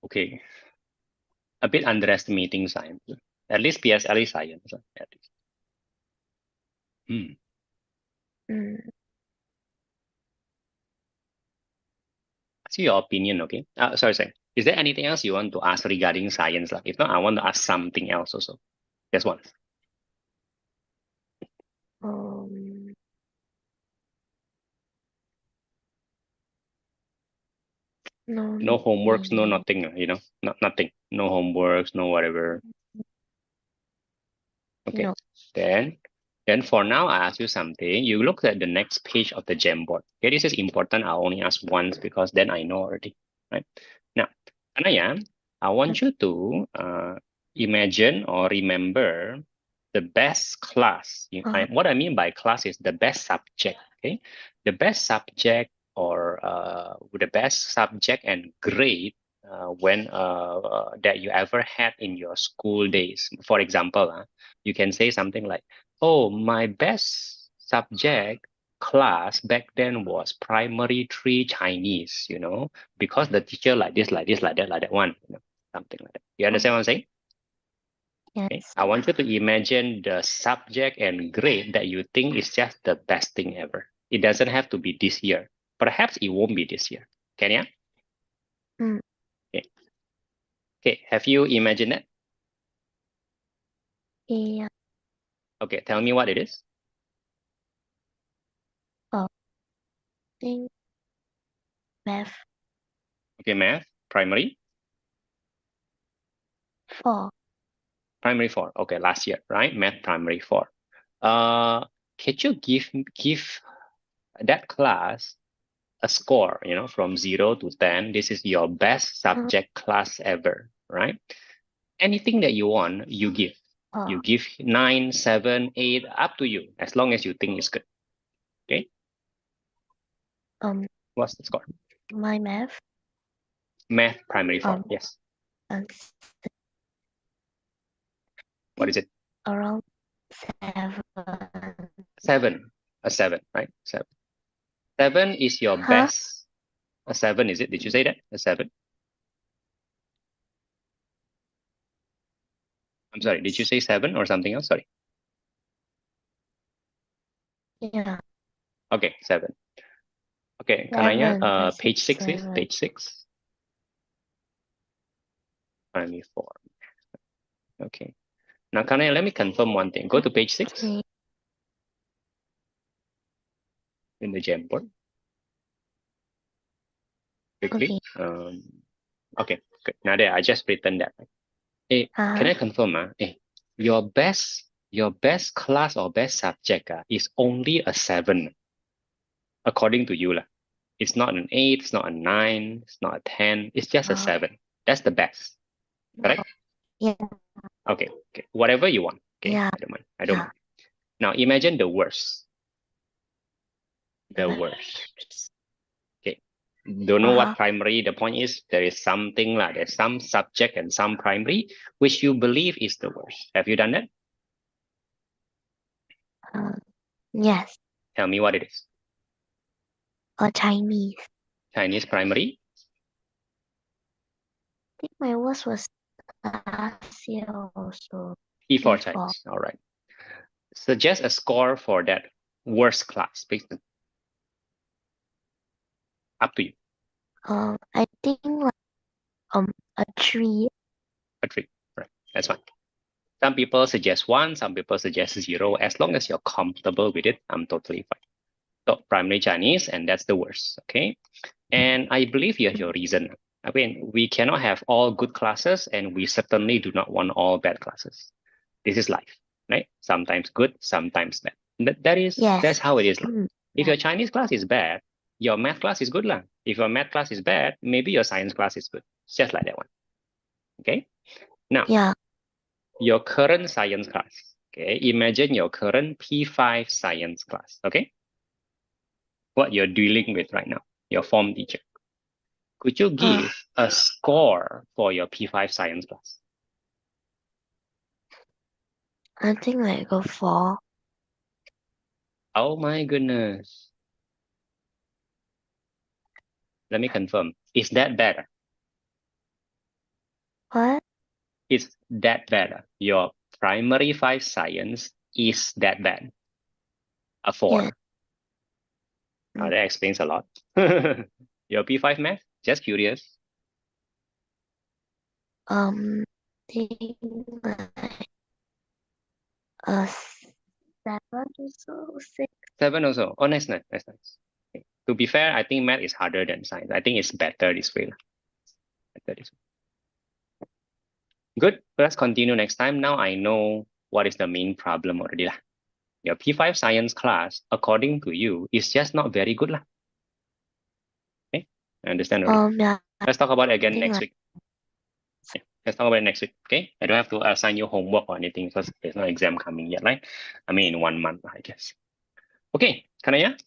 Okay, a bit underestimating science. At least PSLE science. At least. See your opinion, okay? Sorry. Is there anything else you want to ask regarding science? If not, I want to ask something else also. Just one. No. No homeworks, no nothing, nothing. No homeworks, no whatever. Okay. No. Then for now, I ask you something. You look at the next page of the Jamboard. Okay, this is important. I'll only ask once because then I know already, right? Now, Anaya, I want you to imagine or remember the best class. What I mean by class is the best subject, okay? The best subject or the best subject and grade when that you ever had in your school days. For example, you can say something like, oh, my best subject class back then was primary 3 Chinese, because the teacher like this, like that one, something like that. You understand what I'm saying? Yes. Okay. I want you to imagine the subject and grade that you think is just the best thing ever. It doesn't have to be this year. Perhaps it won't be this year. Can you? Okay. Okay. Have you imagined it? Yeah. Okay. Tell me what it is. Think math. Okay. Math. Primary. 4. Primary 4. Okay. Last year, right? Math primary 4. Could you give that class a score, from 0 to 10? This is your best subject class ever, right? Anything that you want, you give. You give 9, 7, 8, up to you, as long as you think it's good. Okay? What's the score? My math. Math primary 4, yes. What is it? Around 7. 7. A 7, right? 7. 7 is your best. A 7, is it? Did you say that? A 7? I'm sorry, did you say 7 or something else? Sorry. Yeah. Okay, 7. Okay, Kanaya, page 6 is page 6. Primary 4. Okay. Now, Kanaya, let me confirm one thing. Go to page 6 in the Jamboard. Quickly. Okay, good. Now there, I just written that. Hey, can I confirm? Your best class or best subject is only a 7, according to you. It's not an 8, it's not a 9, it's not a 10, it's just a 7. That's the best. Correct? Yeah. Okay. Whatever you want. Okay. Yeah. I don't mind. Now imagine the worst. The worst. Okay. Don't know what primary. The point is there is something like there's some subject and some primary which you believe is the worst. Have you done that? Yes. Tell me what it is. Chinese. Chinese primary. I think my worst was last year also. P4 Chinese. All right. Suggest a score for that worst class, please. Up to you. I think like a 3. A 3. Right. That's fine. Some people suggest 1, some people suggest 0. As long as you're comfortable with it, I'm totally fine. So primary Chinese, and that's the worst. Okay. And I believe you have your reason. I mean, we cannot have all good classes, and we certainly do not want all bad classes. This is life, right? Sometimes good, sometimes bad. That's how it is. If your Chinese class is bad, your math class is good. If your math class is bad, maybe your science class is good. It's just like that one. Okay. Now, your current science class. Okay. Imagine your current P5 science class. Okay. What you're dealing with right now, your form teacher. Could you give a score for your P5 science class? I think like a 4. Oh my goodness. Let me confirm. Is that better? What? Is that better? Your primary 5 science is that bad? A 4. Yeah. That explains a lot. Your P5 math? Just curious. Think like a 7 or so, 6. 7 also. Oh, nice. Okay. To be fair, I think math is harder than science. I think it's better this way. Better this way. Good. Let's continue next time. Now I know what is the main problem already. Your P5 science class, according to you, is just not very good. Okay, I understand already. Yeah. Let's talk about it again think next like week. Yeah, let's talk about it next week. Okay, I don't have to assign you homework or anything because there's no exam coming yet, right? I mean, in 1 month, I guess. Okay, Kanaya,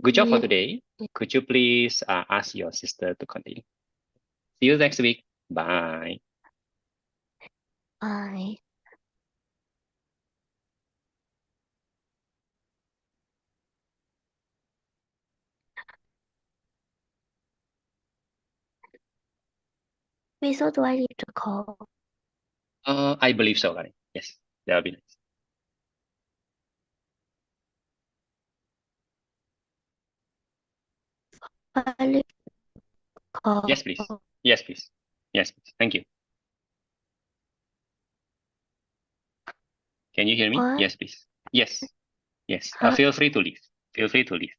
good job for today. Could you please ask your sister to continue? See you next week. Bye. I Wait, so do I need to call? I believe so, Karen. Yes, that will be nice. I need to call. Yes, please. Yes, please. Yes, please. Thank you. Can you hear me? What? Yes, please. Yes. Yes. Huh? Feel free to leave. Feel free to leave.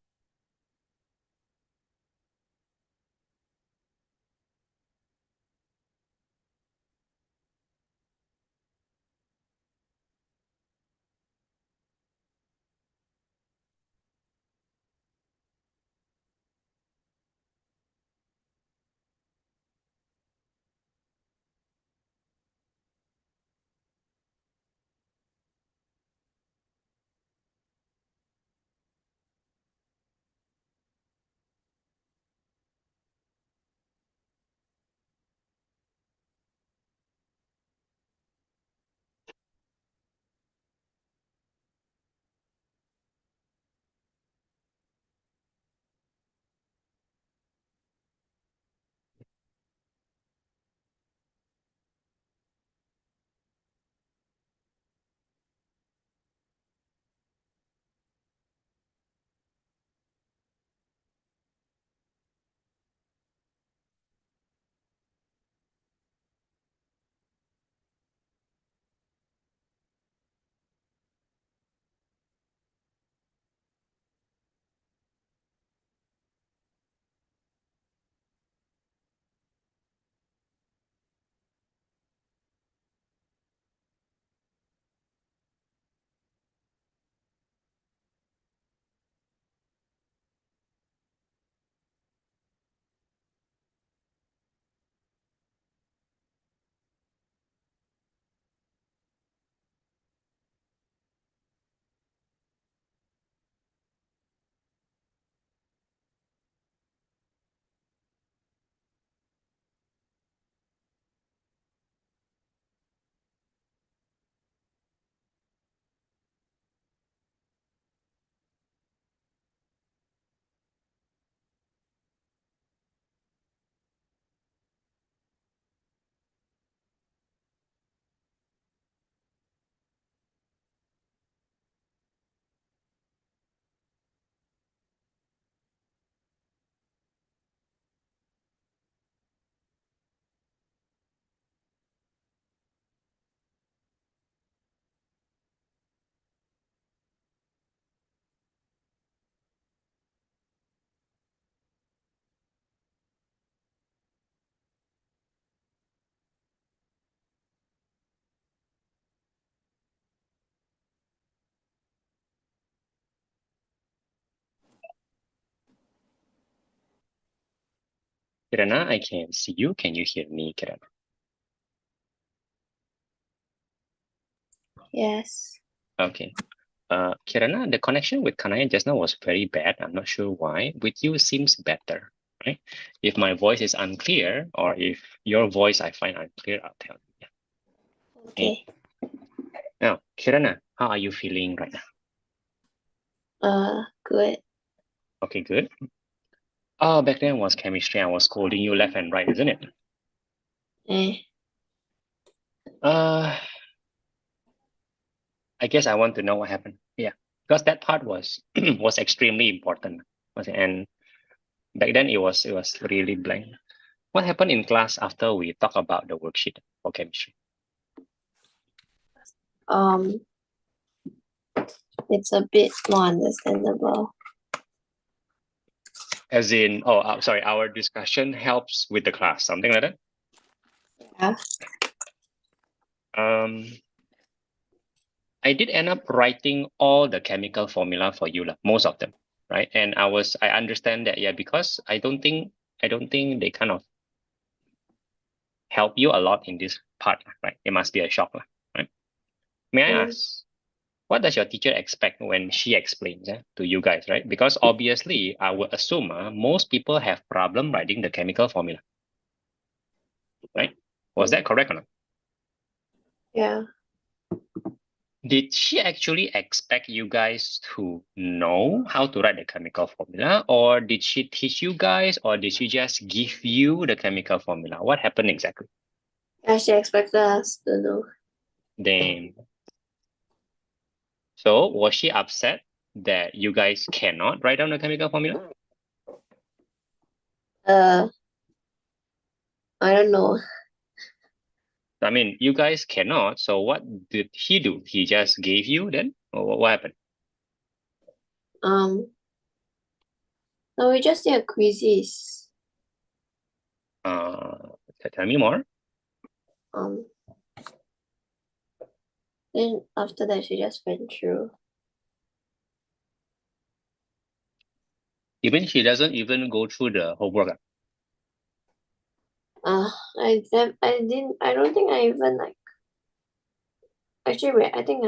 Kirana, I can see you. Can you hear me, Kirana? Yes. Okay. Kirana, the connection with Kanaya just now was very bad. I'm not sure why. With you seems better, right? If my voice is unclear or if your voice I find unclear, I'll tell you. Yeah. Okay. Now, Kirana, how are you feeling right now? Good. Okay, good. Oh, back then was chemistry. I was scolding you left and right, isn't it? I guess I want to know what happened. Yeah, because that part was was extremely important, and back then it was really blank. What happened in class after we talk about the worksheet for chemistry? It's a bit more understandable. As in, sorry, our discussion helps with the class, something like that. Yeah. I did end up writing all the chemical formula for you, most of them, right? And I understand that, yeah, because I don't think they kind of help you a lot in this part, right? It must be a shock, right? May I ask, what does your teacher expect when she explains to you guys, right? Because obviously, I would assume most people have problem writing the chemical formula, right? Was that correct or not? Yeah. Did she actually expect you guys to know how to write the chemical formula, or did she teach you guys, or did she just give you the chemical formula? What happened exactly? Yeah, she expected us to know. Then, so was she upset that you guys cannot write down the chemical formula? I don't know. I mean, you guys cannot. So what did he do? He just gave you then? Or what happened? No, we just did a quizzes. Tell me more. Then after that, she just went through. Even she doesn't even go through the homework. I don't think I even like. Actually, wait. I think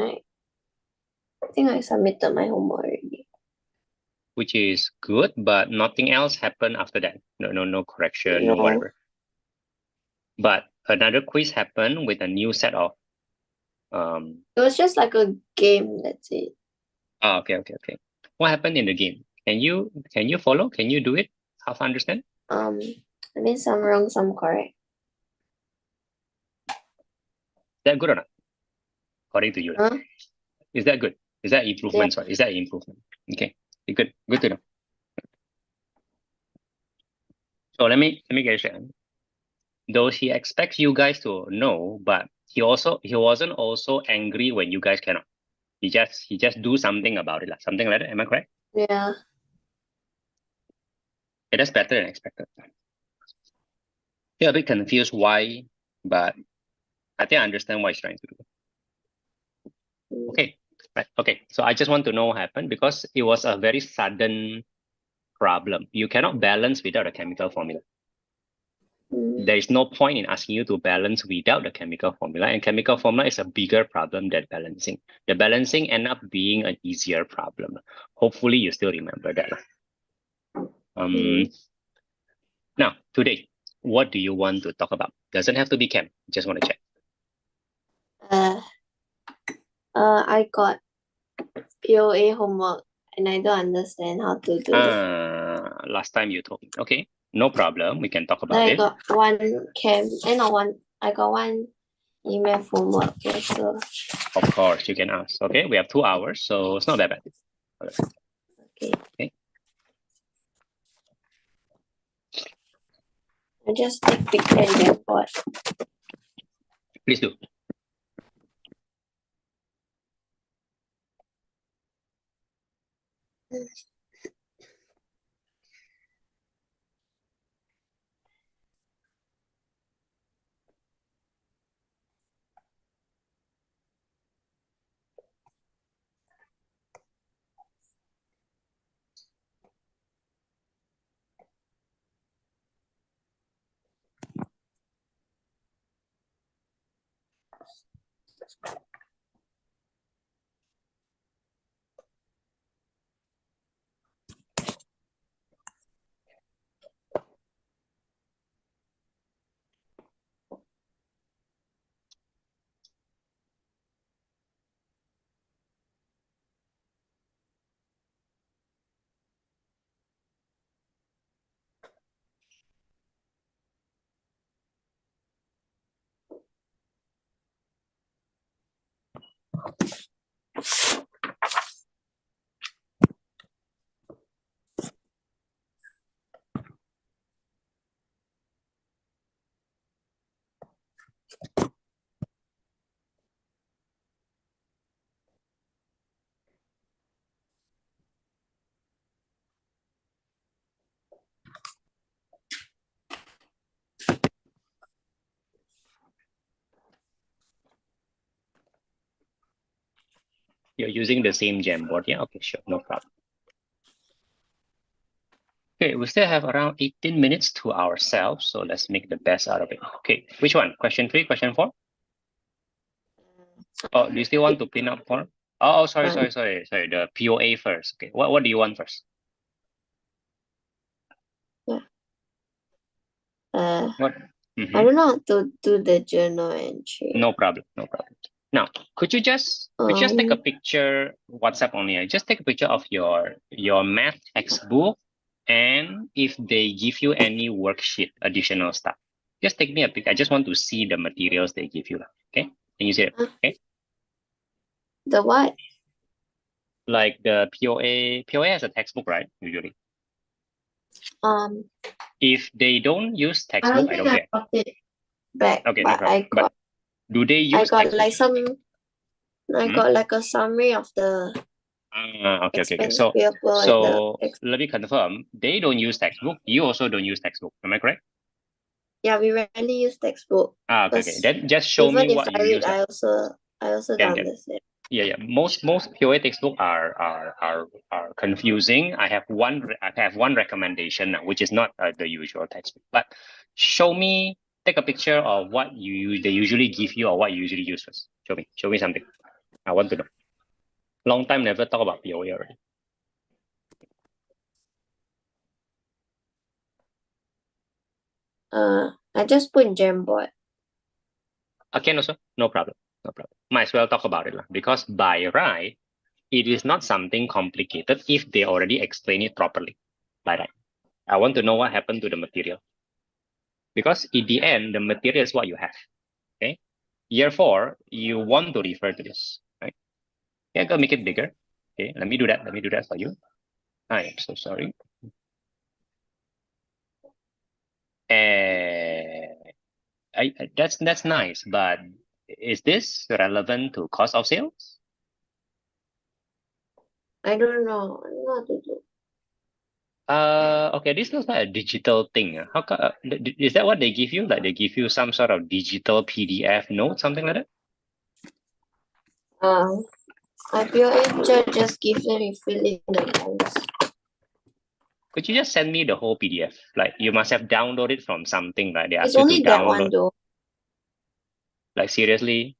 I submitted my homework already. Which is good, but nothing else happened after that. No correction, no No. whatever. But another quiz happened with a new set of It was just like a game. That's it. okay. What happened in the game? Can you follow? Can you do it? Half understand? I mean, some wrong, some correct. Is that good or not? According to you. Huh? Is that good? Is that improvement? Sorry, is that improvement? Okay. Good to know. So let me get it straight. Though he expects you guys to know, but he wasn't also angry when you guys cannot. He just do something about it, something like that. Am I correct? Yeah. It is better than expected. You're a bit confused why, but I think I understand what he's trying to do. Okay, right. Okay, so I just want to know what happened because it was a very sudden problem. You cannot balance without a chemical formula. There is no point in asking you to balance without the chemical formula, and chemical formula is a bigger problem than balancing. The balancing end up being an easier problem. Hopefully you still remember that. Now, today, what do you want to talk about? Doesn't have to be chem, just want to check. I got POA homework and I don't understand how to do it. Last time you told me. Okay, no problem. We can talk about I it. got one I got one email homework also. Of course, you can ask. Okay, we have 2 hours, so it's not that bad. Okay. I just take picture and then what? Please do. You're using the same Jamboard, yeah? Okay, sure, no problem. Okay, we still have around 18 minutes to ourselves, so let's make the best out of it. Okay, which one? Question 3, question 4? Oh, do you still want to pin up for? Oh, sorry. The POA first. Okay, what do you want first? What? I don't know how to do the journal entry. No problem. Now, could you just take a picture, WhatsApp only? Just take a picture of your math textbook, and if they give you any worksheet, additional stuff, just take me a picture. I just want to see the materials they give you. Okay, can you see it? Okay. The what? Like the POA has a textbook, right? Usually. If they don't use textbook, I don't care. Got it back. Okay, but no problem. But do they use I got textbook? like some. I got like a summary of the. Okay. So let me confirm. They don't use textbook. You also don't use textbook. Am I correct? Yeah, we rarely use textbook. Okay. Then just show me what you use. I also don't understand. Yeah. Most POA textbook are confusing. I have one recommendation now, which is not the usual textbook. But show me. Take a picture of what they usually give you or what you usually use first. Show me something. I want to know. Long time never talk about POA already. I just put in Jamboard. Again also, no problem. Might as well talk about it because by right, it is not something complicated if they already explain it properly. By right. I want to know what happened to the material. Because in the end, the material is what you have. Okay. Year 4, you want to refer to this. Right? Yeah, go make it bigger. Okay, let me do that for you. I am so sorry. That's nice, but is this relevant to cost of sales? I don't know. I don't know how to do. Okay, this looks like a digital thing. How is that what they give you? Like they give you some sort of digital PDF note, something like that? My POA just gives them you fill in the blanks. Could you just send me the whole PDF? Like you must have downloaded from something, like they ask It's you only to that one download. though. Like seriously?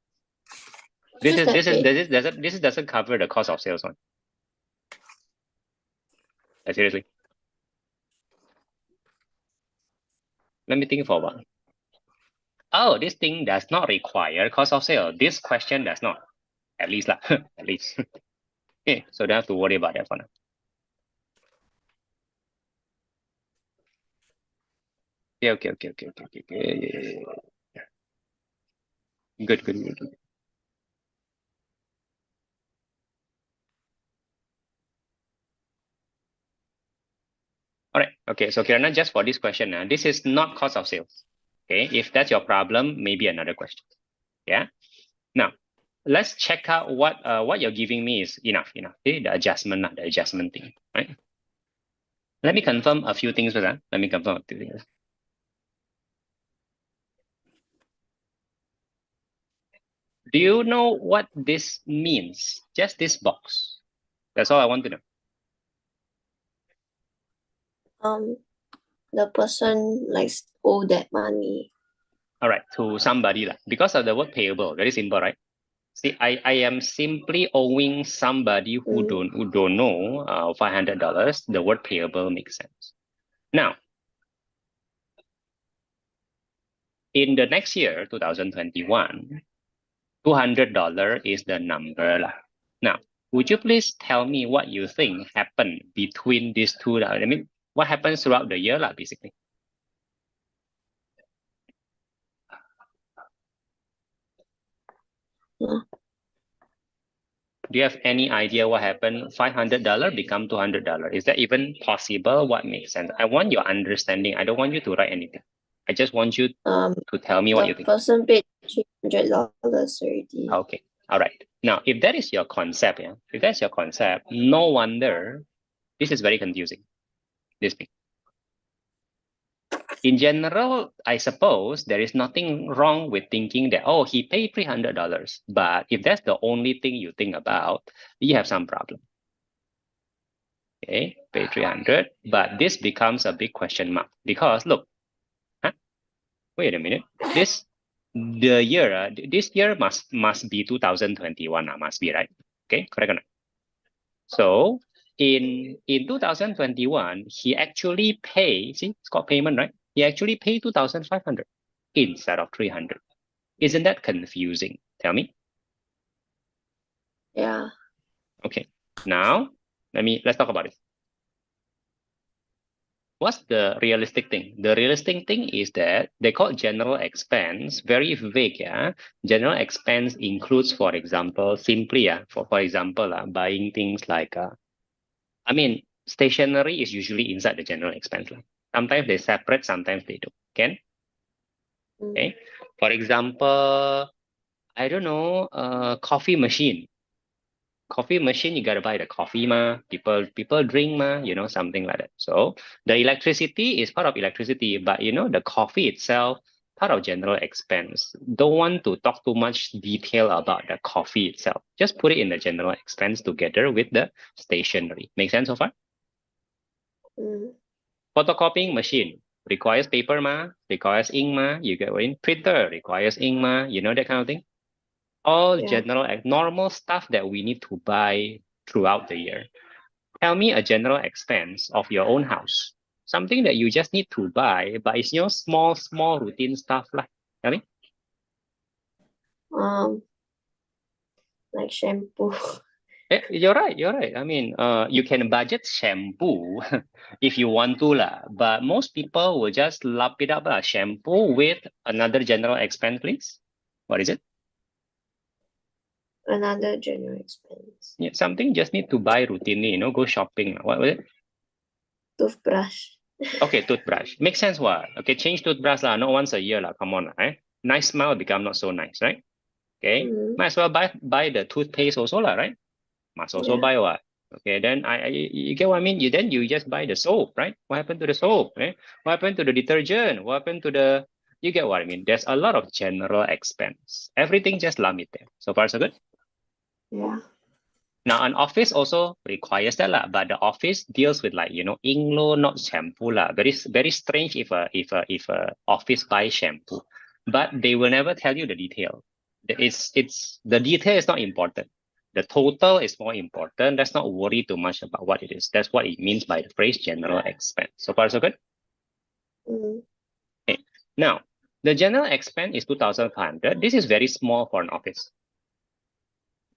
This doesn't cover the cost of sales one. Like seriously. Let me think for a while. Oh, this thing does not require cost of sale. This question does not. At least lah. At least. Okay, so don't have to worry about that for now. Okay. Good. All right. Okay. So Kirana, just for this question, this is not cost of sales. Okay. If that's your problem, maybe another question. Yeah. Now, let's check out what you're giving me is enough. Okay. The adjustment thing. Right. Let me confirm a few things first. Let me confirm a few things. Do you know what this means? Just this box. That's all I want to know. The person owe that money. All right, to somebody because of the word payable. Very simple, right? See, I am simply owing somebody who don't know $500. The word payable makes sense. Now, in the next year, 2021, $200 is the number lah. Now, would you please tell me what you think happened between these two? I mean, what happens throughout the year lah, basically? Do you have any idea what happened? $500 become $200. Is that even possible? What makes sense? I want your understanding. I don't want you to write anything. I just want you to tell me what you The think. person paid $300 already. Okay. All right. Now, if that is your concept, yeah, if that's your concept, no wonder this is very confusing. This thing. In general, I suppose there is nothing wrong with thinking that, oh, he paid $300. But if that's the only thing you think about, you have some problem. Okay, pay 300, but this becomes a big question mark because look, wait a minute, this year must be 2021, must be, right? Okay, correct or not? So in 2021, he actually pay, see, it's called payment, right? He actually paid 2,500 instead of 300. Isn't that confusing? Tell me. Yeah. Okay, now let's talk about it. What's the realistic thing? The realistic thing is that they call general expense, very vague. Yeah, general expense includes, for example, simply for example, buying things like stationery is usually inside the general expense. Sometimes they separate, sometimes they don't. Can okay, for example, I don't know, coffee machine. Coffee machine, you gotta buy the coffee people drink something like that. So the electricity is part of electricity, but the coffee itself part of general expense. Don't want to talk too much detail about the coffee itself. Just put it in the general expense together with the stationery. Make sense so far? Photocopying machine requires paper requires ink you get what I mean? Printer requires ink that kind of thing. All general normal stuff that we need to buy throughout the year. Tell me a general expense of your own house. Something that you just need to buy, but it's small routine stuff. Tell me. Like shampoo. You're right. You can budget shampoo if you want to, but most people will just lump it up, shampoo with another general expense, please. What is it? Another general expense. Yeah, something just need to buy routinely, go shopping. What was it? Toothbrush. Okay, toothbrush. Makes sense what? Okay, change toothbrush not once a year come on Nice smile become not so nice, right? Okay, might as well buy the toothpaste also right? Must also buy what? Okay, then you get what I mean? You just buy the soap, right? What happened to the soap? Right? What happened to the detergent? What happened to the you get what I mean? There's a lot of general expense. Everything just lump it there. So far so good? Yeah. Now, an office also requires that but the office deals with ink loan, not shampoo Very very strange if a office buys shampoo, but they will never tell you the detail. It's the detail is not important. The total is more important. Let's not worry too much about what it is. That's what it means by the phrase general expense. So far so good. Okay. Now, the general expense is 2,500. This is very small for an office.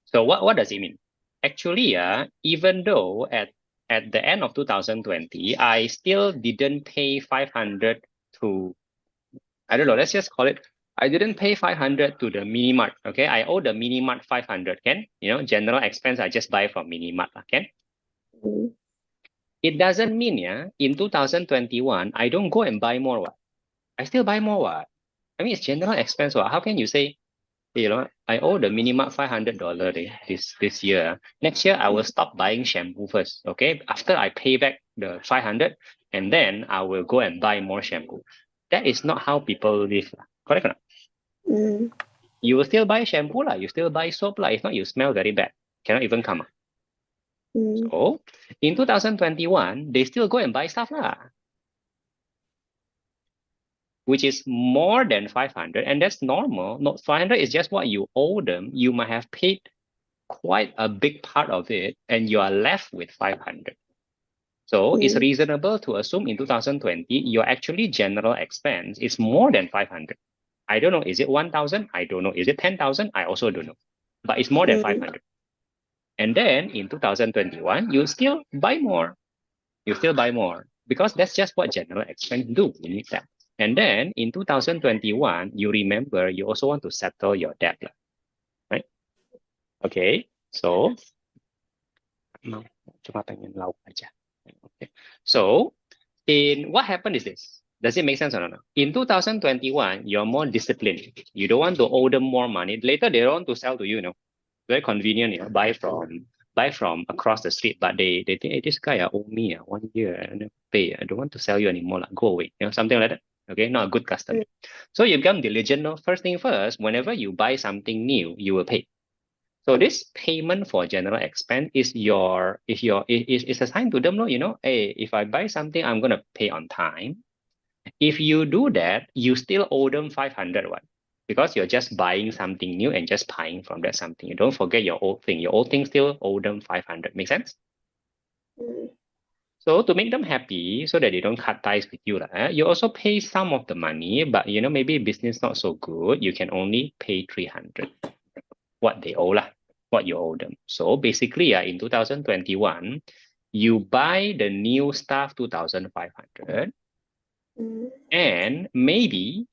So what does it mean? Actually, even though at the end of 2020, I still didn't pay 500 to, I don't know, let's just call it, I didn't pay 500 to the Minimart, okay? I owe the Minimart 500, general expense, I just buy from Minimart, It doesn't mean, in 2021, I don't go and buy more, I still buy more, I mean, it's general expense, How can you say, I owe the Minimart $500 this year. Next year, I will stop buying shampoo first, okay? After I pay back the 500, and then I will go and buy more shampoo. That is not how people live, correct or not? You will still buy shampoo, you still buy soap, If not, you smell very bad. Cannot even come out. So, in 2021, they still go and buy stuff, which is more than 500, and that's normal. Not 500 is just what you owe them. You might have paid quite a big part of it, and you are left with 500. So it's reasonable to assume in 2020, your actually general expense is more than 500. I don't know, is it 1,000? I don't know. Is it 10,000? I also don't know. But it's more than 500. And then in 2021, you still buy more. You still buy more because that's just what general expense do. You need that. And then in 2021, you remember you also want to settle your debt, right? Okay. So, no, cuma pengen lauk aja. Okay. So, in what happened is this. Does it make sense or not? In 2021, you're more disciplined. You don't want to owe them more money. Later, they don't want to sell to you, very convenient, buy from across the street. But they think, hey, this guy owe me 1 year and pay. I don't want to sell you anymore. Like, go away. Something like that. Okay, not a good customer. So you become diligent. First thing first, whenever you buy something new, you will pay. So this payment for general expense is assigned to them. Hey, if I buy something, I'm gonna pay on time. If you do that, you still owe them 500 one, because you're just buying something new and just buying from that something. You don't forget your old thing. Your old thing still owe them 500. Make sense? So to make them happy, so that they don't cut ties with you, you also pay some of the money, but maybe business not so good. You can only pay 300. What they owe, what you owe them. So basically, in 2021, you buy the new stuff 2,500. And maybe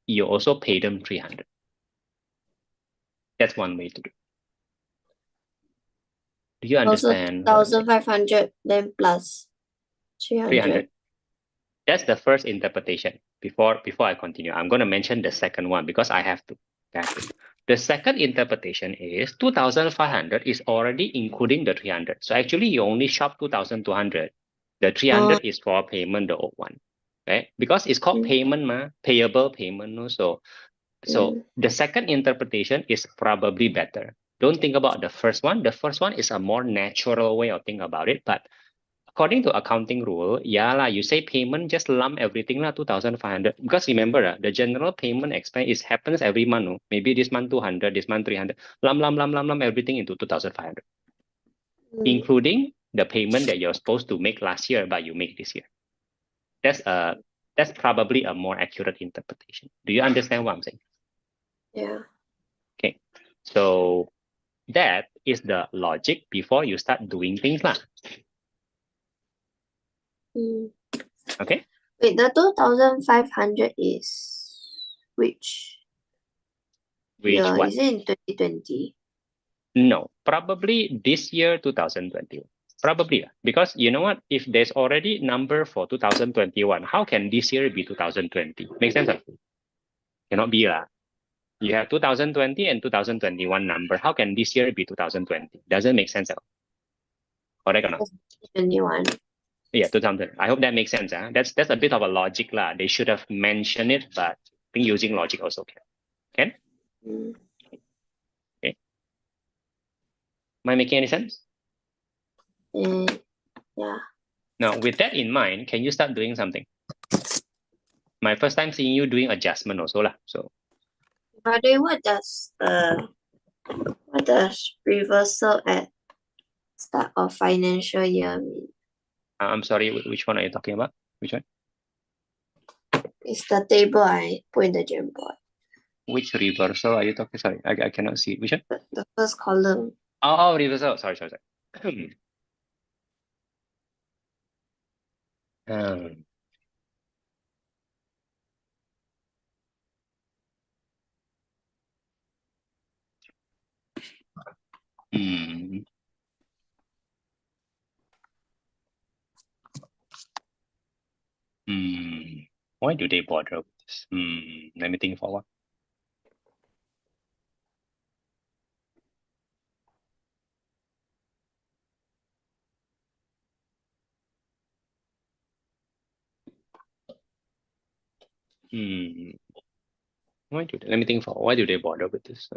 you also pay them 300. That's one way to do. Do you understand? 1,500 then plus 300. 300. That's the first interpretation. Before I continue, I'm going to mention the second one because I have to. The second interpretation is 2,500 is already including the 300. So actually, you only shop 2,200. The 300 is for payment, the old one, right? Because it's called payment, payable payment. So the second interpretation is probably better. Don't think about the first one. The first one is a more natural way of thinking about it. But according to accounting rule, you say payment, just lump everything 2,500. Because remember, the general payment expense happens every month. No? Maybe this month 200, this month 300. Lump everything into 2,500, including the payment that you're supposed to make last year, but you make this year. That's probably a more accurate interpretation. Do you understand what I'm saying? Yeah. Okay, so that is the logic before you start doing things. Okay. Wait, the 2,500 is which year? What? Is it in 2020? No, probably this year, 2021. Probably, because you know what? If there's already number for 2021, how can this year be 2020? Make sense? Cannot be lah. You have 2020 and 2021 number. How can this year be 2020? Doesn't make sense at all. Correct or not? 21. Yeah, 2020. I hope that makes sense. That's a bit of a logic lah. They should have mentioned it, but I think using logic also can. Can? Okay. Am I making any sense? Yeah. Now, with that in mind, can you start doing something? My first time seeing you doing adjustment also lah. So. By the way, what does reversal at start of financial year mean? I'm sorry, which one are you talking about? Which one? It's the table I put in the Jamboard. Which reversal are you talking? Sorry, I cannot see. Which one? The first column. Oh, reversal. Sorry. um, hmm. Why do they bother with this? Let me think for a while. Let me think for why do they bother with this?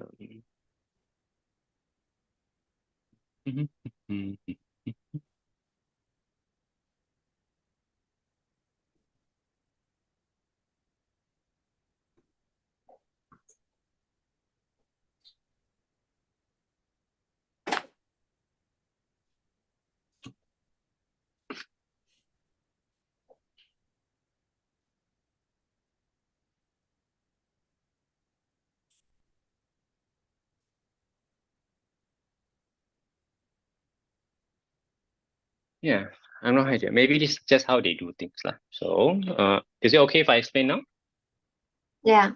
Yeah, I'm not idea. Maybe this is just how they do things lah. So, is it okay if I explain now? Yeah.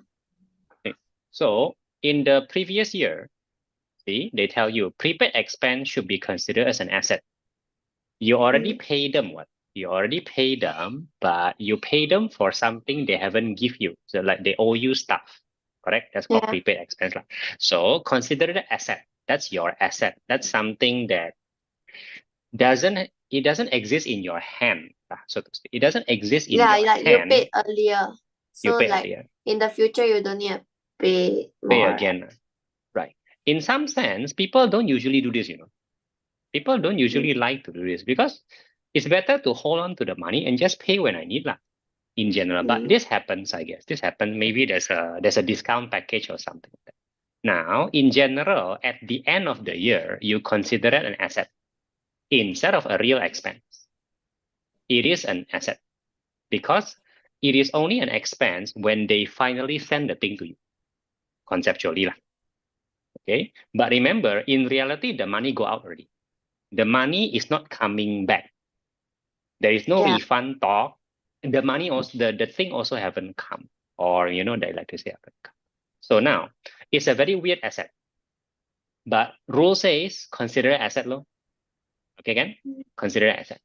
Okay. So, in the previous year, See, they tell you prepaid expense should be considered as an asset. You already pay them what? You already pay them, but you pay them for something they haven't give you. So like they owe you stuff, correct? That's called Yeah. prepaid expense. So consider it asset. That's your asset. That's something that doesn't exist in your hand. So to speak. It doesn't exist in Yeah, your like you hand. paid earlier. You So pay like earlier. in the future you don't need to pay Pay more. again. Right. In some sense, people don't usually do this, People don't usually like to do this because it's better to hold on to the money and just pay when I need lah, in general. But this happens, I guess. This happens. Maybe there's a discount package or something like that. Now, in general, at the end of the year, you consider it an asset instead of a real expense. It is an asset because it is only an expense when they finally send the thing to you, conceptually lah. Okay, but remember, in reality, the money go out already. The money is not coming back. There is no refund talk. The money also, the thing also haven't come, or the electricity haven't come. So now it's a very weird asset. But rule says consider it asset low. Okay, again, consider it asset.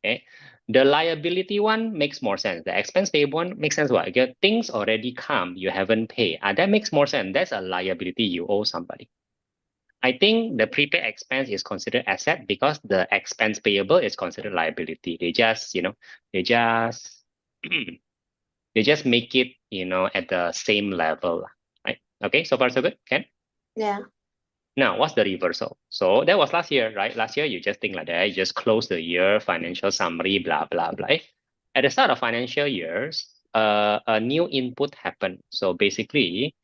Okay. The liability one makes more sense. The expense payable one makes sense. What? Okay, things already come, you haven't paid. That makes more sense. That's a liability you owe somebody. I think the prepaid expense is considered asset because the expense payable is considered liability. They just, they just they just make it, at the same level, right? Okay, so far so good, Ken? Yeah. Now, what's the reversal? So that was last year, right? Last year, you just think like that. You just close the year, financial summary, blah, blah, blah. At the start of financial years, a new input happened. So basically,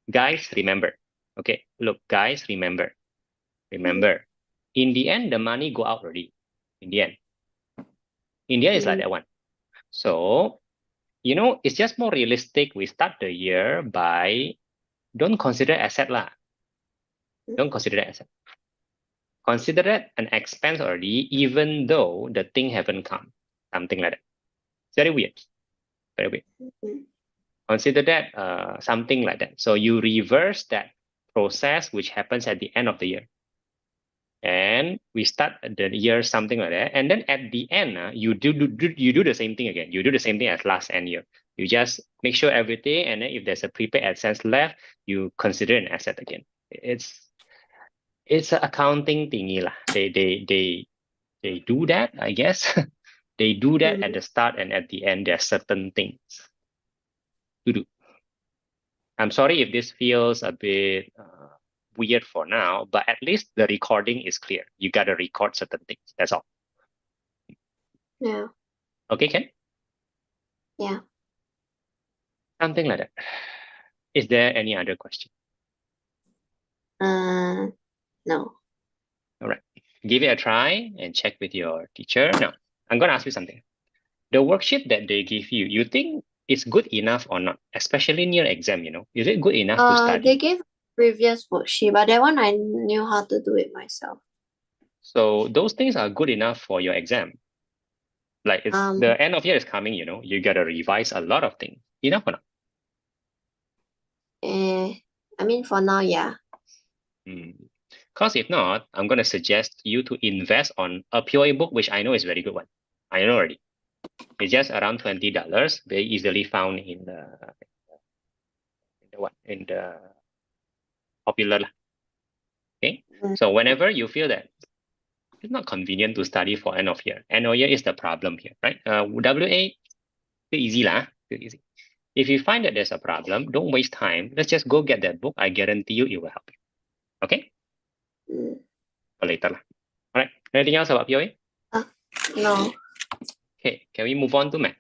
guys, remember. Okay, look, guys, remember. Remember, in the end, the money go out already. In the end. In the end, it's like that one. So, it's just more realistic. We start the year by don't consider asset lah. Don't consider that asset. Consider it an expense already, even though the thing haven't come. Something like that. It's very weird. Very weird. Consider that something like that. So you reverse that process which happens at the end of the year. And we start the year something like that. And then at the end, you do the same thing again. You do the same thing as last end year. You just make sure everything, and then if there's a prepaid AdSense left, you consider an asset again. It's an accounting thingy lah. They do that, I guess. They do that at the start and at the end. There are certain things to do. I'm sorry if this feels a bit weird for now, but at least the recording is clear. You got to record certain things. That's all. Yeah. Okay, Ken? Yeah. Something like that. Is there any other question? No. All right. Give it a try and check with your teacher. Now, I'm going to ask you something. The worksheet that they give you, you think it's good enough or not? Especially near exam, Is it good enough to study? They gave previous worksheet, but that one I knew how to do it myself. So those things are good enough for your exam. Like it's the end of year is coming, you got to revise a lot of things. Enough or not? I mean, for now, yeah. Because if not, I'm going to suggest you to invest on a POA book, which I know is a very good one. I know already. It's just around $20, very easily found in the popular. Okay, so whenever you feel that it's not convenient to study for end of year is the problem here, right? WA, too easy lah, too easy. If you find that there's a problem, don't waste time. Let's just go get that book. I guarantee you, it will help you. Okay? For later lah. All right. Anything else about POA? No. Okay. Can we move on to math?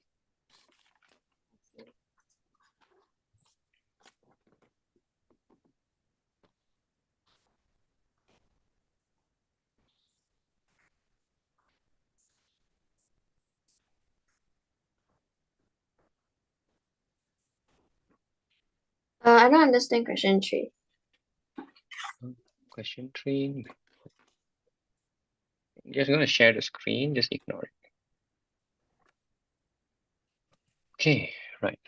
I don't understand question 3. Question 3. I'm just going to share the screen. Just ignore it. Okay. Right.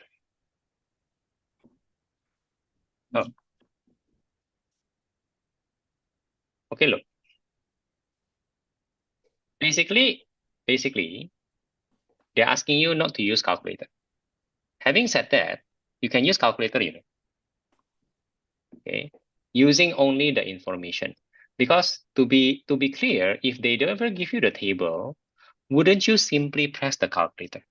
Oh. Okay, look. Basically, they're asking you not to use calculator. Having said that, you can use calculator, okay, using only the information. Because to be clear, if they don't ever give you the table, wouldn't you simply press the calculator?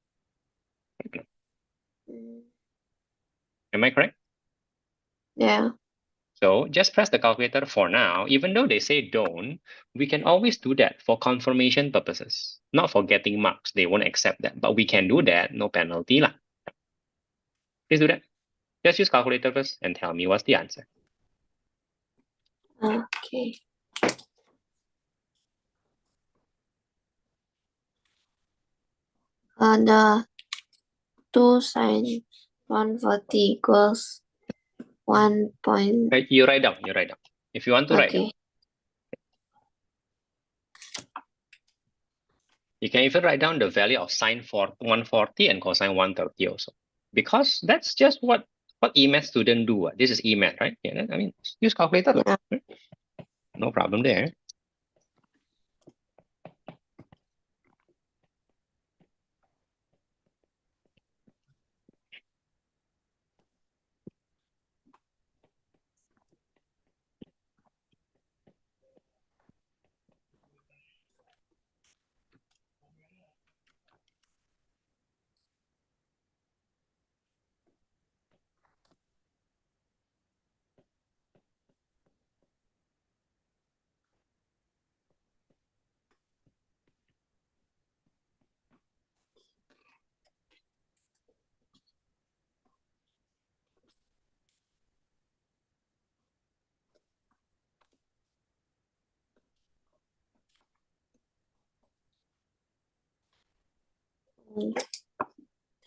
Am I correct? Yeah. So just press the calculator for now. Even though they say don't, we can always do that for confirmation purposes, not for getting marks. They won't accept that, but we can do that, no penalty lah. Please do that. Just use calculator first and tell me what's the answer. Okay. The 2 sin 140 equals 1 point. Right, you write down. If you want to write down. Okay. You can even write down the value of sine 140 and cosine 130 also. Because that's just what EMAT students do. This is EMAT, right? Yeah, I mean, use calculator. Yeah. No problem there.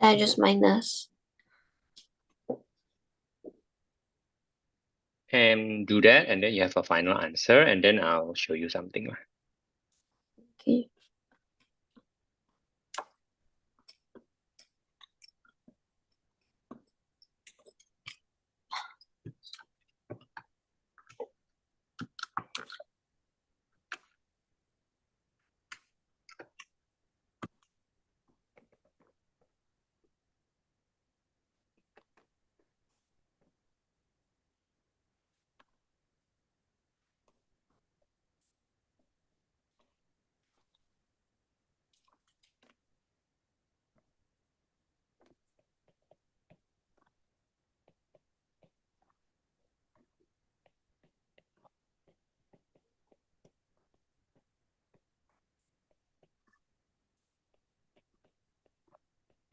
I just minus. And do that, and then you have a final answer, and then I'll show you something. Okay.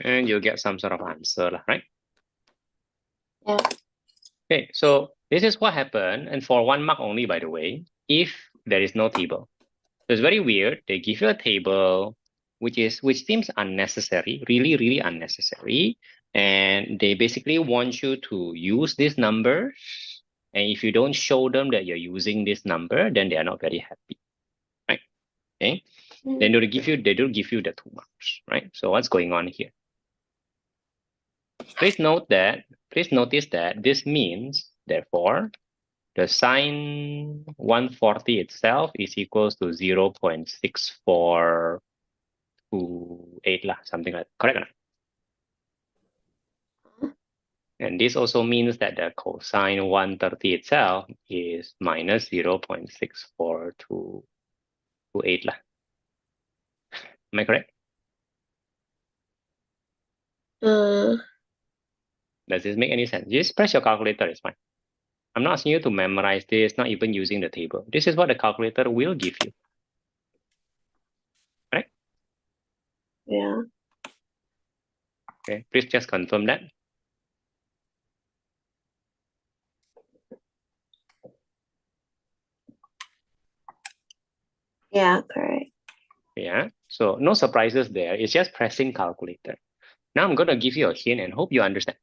And you'll get some sort of answer, right? Yeah. Okay, so this is what happened, and for 1 mark only, by the way, if there is no table. So it's very weird. They give you a table, which seems unnecessary, really, really unnecessary. And they basically want you to use these numbers. And if you don't show them that you're using this number, then they are not very happy, right? Okay. Then they don't give you the 2 marks, right? So what's going on here? Please notice that this means, therefore, the sine 140 itself is equals to 0.6428 lah, something like that. Correct or not? And this also means that the cosine 130 itself is minus 0.6428 lah. Am I correct? Does this make any sense? Just press your calculator, it's fine. I'm not asking you to memorize this, not even using the table. This is what the calculator will give you. Right? Yeah. Okay, please just confirm that. Yeah, correct. Yeah, so no surprises there. It's just pressing calculator. Now I'm going to give you a hint and hope you understand.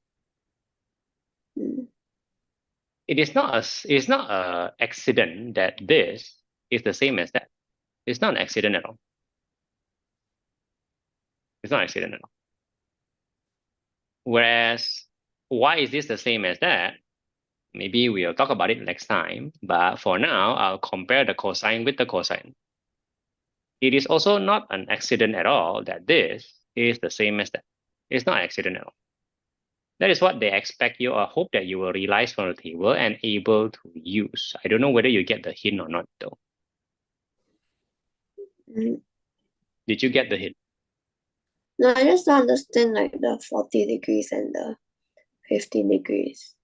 It's not a accident that this is the same as that. It's not an accident at all. It's not an accident at all. Whereas, why is this the same as that? Maybe we'll talk about it next time, but for now, I'll compare the cosine with the cosine. It is also not an accident at all that this is the same as that. It's not an accident at all. That is what they expect you or hope that you will realize from the table and able to use. I don't know whether you get the hint or not though. Mm. Did you get the hint? No, I just don't understand like the 40 degrees and the 15 degrees.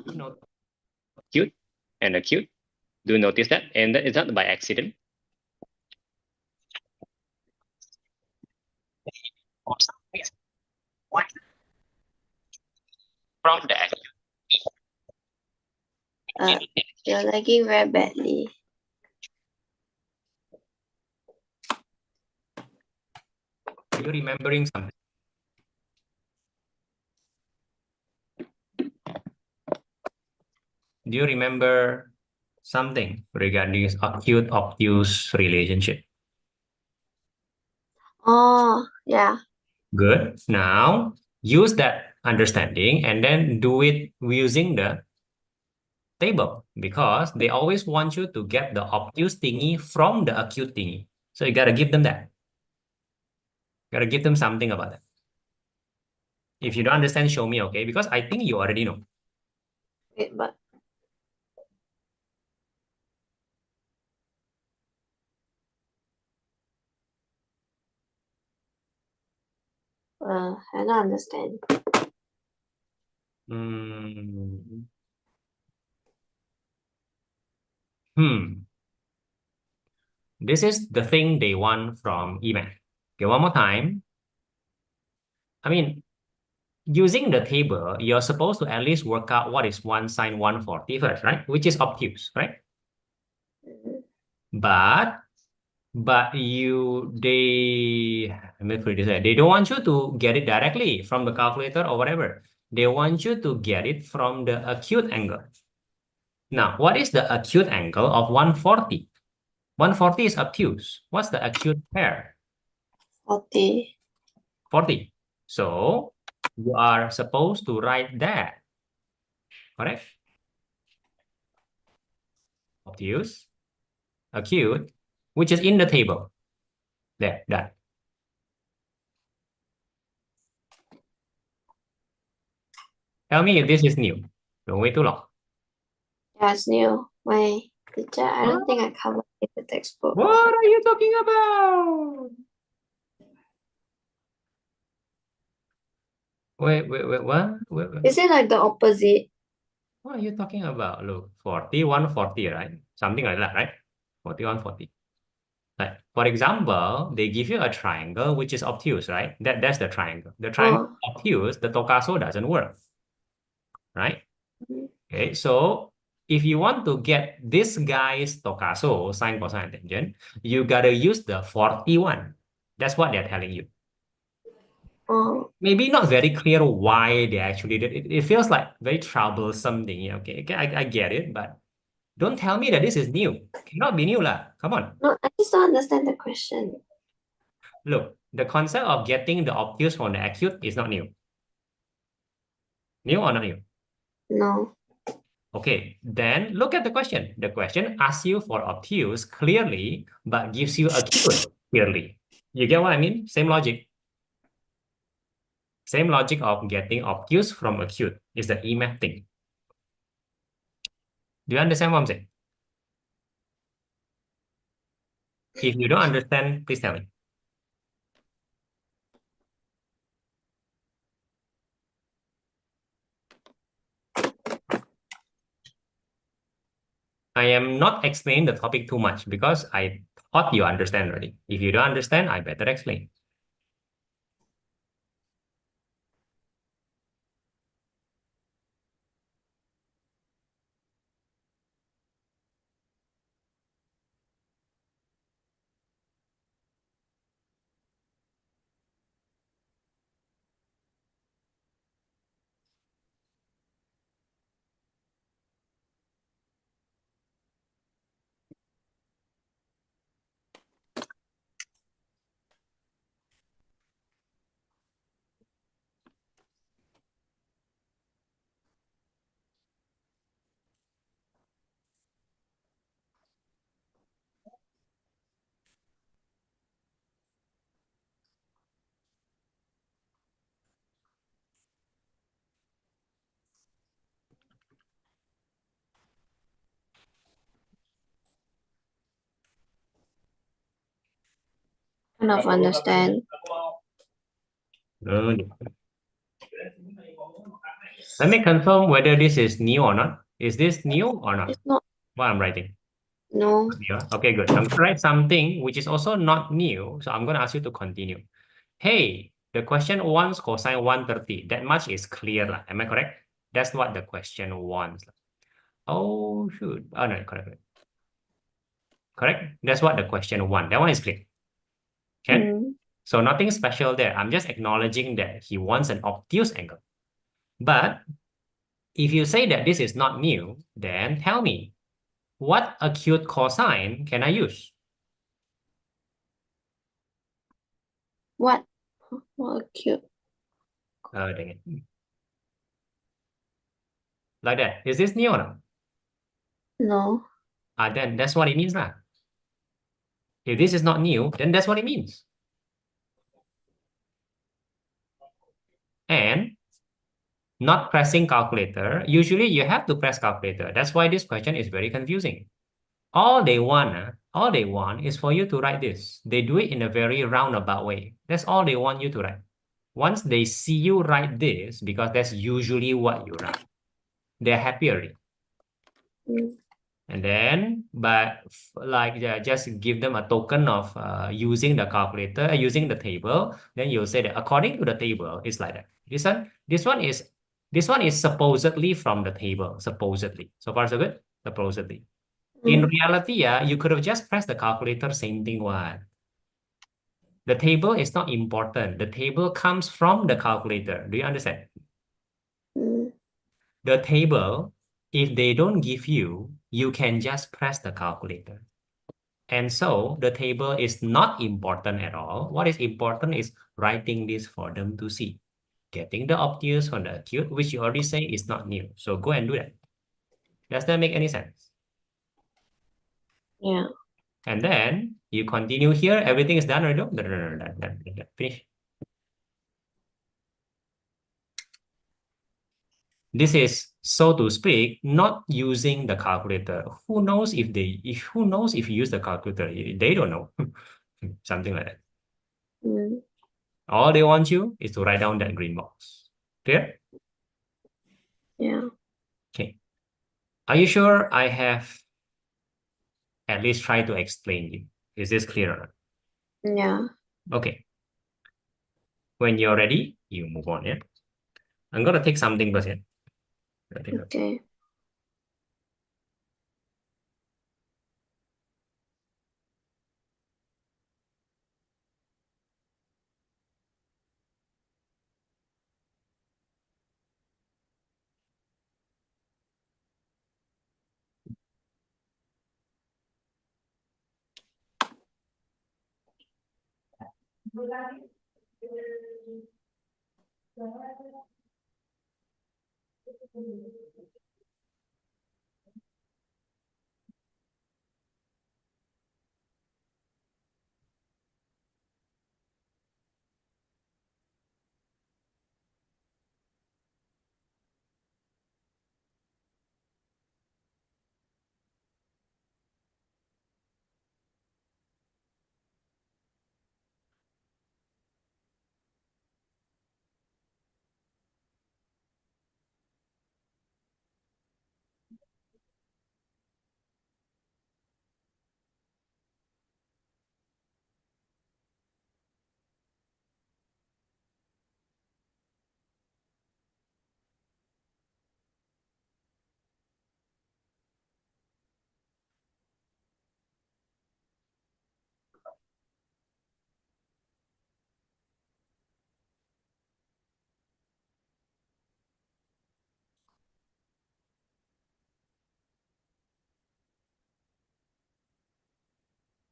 No. Acute and acute. Do you notice that? And that is not by accident. From the acute. You're lagging very badly. Are you remembering something? Do you remember something regarding acute obtuse relationship? Oh, yeah. Good. Now use that understanding and then do it using the table because they always want you to get the obtuse thingy from the acute thingy. So you gotta give them that. Gotta give them something about that. If you don't understand, show me, okay? Because I think you already know. Wait, but I don't understand. This is the thing they want from email. Okay, one more time. I mean, using the table, you're supposed to at least work out what is 1 sine 140 first, right? Which is obtuse, right? Mhm. But let me put it this way, they don't want you to get it directly from the calculator or whatever. They want you to get it from the acute angle. Now, what is the acute angle of 140? 140 is obtuse. What's the acute pair? 40. 40. So you are supposed to write that, correct? Obtuse, acute, which is in the table. There, done. Tell me if this is new. Don't wait too long. Yeah, it's new. My teacher, I don't think I covered it in the textbook. What are you talking about? Wait, what? Is it like the opposite? What are you talking about? Look, 40, 140, right? Something like that, right? 40, 140. Like, for example, they give you a triangle which is obtuse, right? That's the triangle. The triangle Oh. obtuse, the tokaso doesn't work, right? Mhm. Okay, so if you want to get this guy's tokaso, sine, cosine, tangent, you gotta use the 41. That's what they're telling you. Oh. Maybe not very clear why they actually did it. It feels like very troublesome thing. Okay, I get it, but don't tell me that this is new. Cannot be new lah. Come on. No, I just don't understand the question. Look, the concept of getting the obtuse from the acute is not new. New or not new? No. Okay, then look at the question. The question asks you for obtuse clearly, but gives you acute clearly. You get what I mean? Same logic. Same logic of getting obtuse from acute is the EMAP thing. Do you understand what I'm saying? If you don't understand, please tell me. I am not explaining the topic too much because I thought you understand already. If you don't understand, I better explain. kind of understand. Good. Let me confirm whether this is new or not. Is this new or not? It's not, What I'm writing? no. New. Okay, good. I'm going to write something which is also not new. So I'm going to ask you to continue. Hey, the question wants cosine 130. That much is clear. Am I correct? That's what the question wants. Oh, shoot. Oh, no, correct. Correct? That's what the question wants. That one is clear. Okay? Mm. So nothing special there. I'm just acknowledging that he wants an obtuse angle. But if you say that this is not new, then tell me, what acute cosine can I use? What cute. Oh, dang it. Like that. Is this new or not? No. Then that's what it means now. If this is not new, then that's what it means. And not pressing calculator, usually you have to press calculator. That's why this question is very confusing. All they want is for you to write this. They do it in a very roundabout way. That's all they want you to write. Once they see you write this, because that's usually what you write, they're happy already. Mm. And then, but like just give them a token of using the calculator, using the table. Then you'll say that according to the table, it's like that. This one is supposedly from the table. Supposedly, so far so good. Supposedly, in Mm. reality, yeah, you could have just pressed the calculator. Same thing. What? The table is not important. The table comes from the calculator. Do you understand? Mm. The table, if they don't give you, you can just press the calculator. And so the table is not important at all. What is important is writing this for them to see. Getting the obtuse from the acute, which you already say is not new. So go and do that. Does that make any sense? Yeah. And then you continue here. Everything is done already. Done. Finish. This is, so to speak, not using the calculator. Who knows if you use the calculator? They don't know. Something like that. Mm. All they want you is to write down that green box. Clear? Yeah. Okay. Are you sure I have at least tried to explain you? Is this clearer? Yeah. Okay. When you're ready, you move on, yeah? I'm going to take something first, yeah? Okay.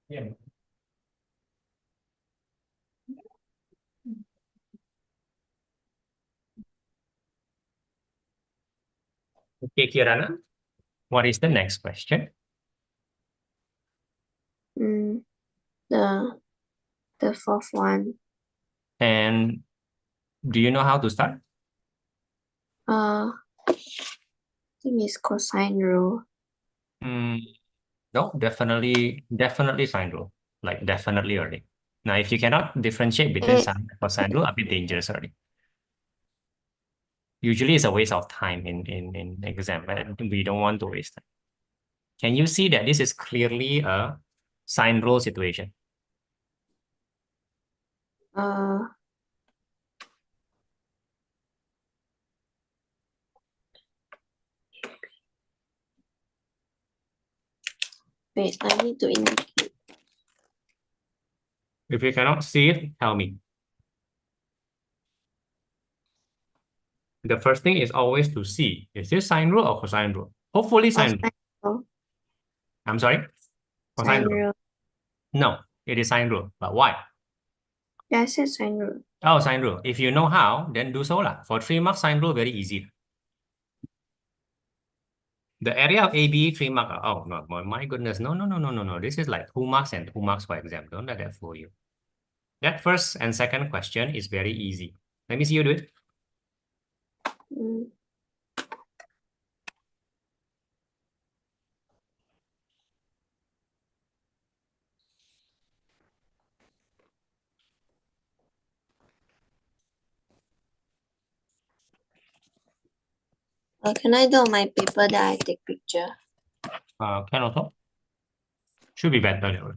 Yeah. Okay, Kirana, what is the next question? Mm. The fourth one. And do you know how to start? I think it's cosine rule. No, definitely sine rule. Like definitely already. Now, if you cannot differentiate between Eh. sine and cosine rule, a bit dangerous already. Usually it's a waste of time in exam, but we don't want to waste time. Can you see that this is clearly a sine rule situation? Wait, I need to indicate. If you cannot see it, tell me. The first thing is always to see, is this sine rule or cosine rule? Hopefully sine rule. Rule. I'm sorry? Cosine Sine rule. rule. No, it is sine rule. But why? Yeah, I said sine rule. Oh, sine rule. If you know how, then do so lah. For 3 marks, sine rule very easy. The area of AB 3 mark. Oh no, my goodness. No. This is like 2 marks and 2 marks for exam. Don't let that fool you. That first and second question is very easy. Let me see you do it. Mm. Can I do on my paper that I take picture? Can also. Should be better that way.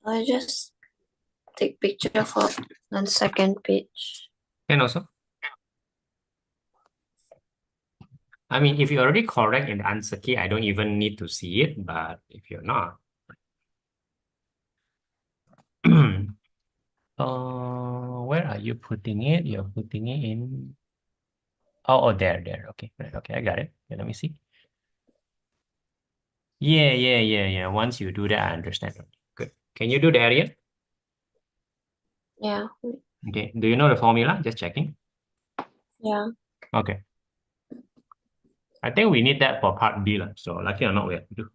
I just take picture for on second page. Can also. I mean, if you're already correct in the answer key, I don't even need to see it. But if you're not, where are you putting it? You're putting it in. Oh, there. Okay, right. Okay, I got it. Okay, let me see. Yeah. Once you do that, I understand. Good. Can you do the area? Yeah. Okay. Do you know the formula? Just checking. Yeah. Okay. I think we need that for part B, lah. So lucky or not, we have to do.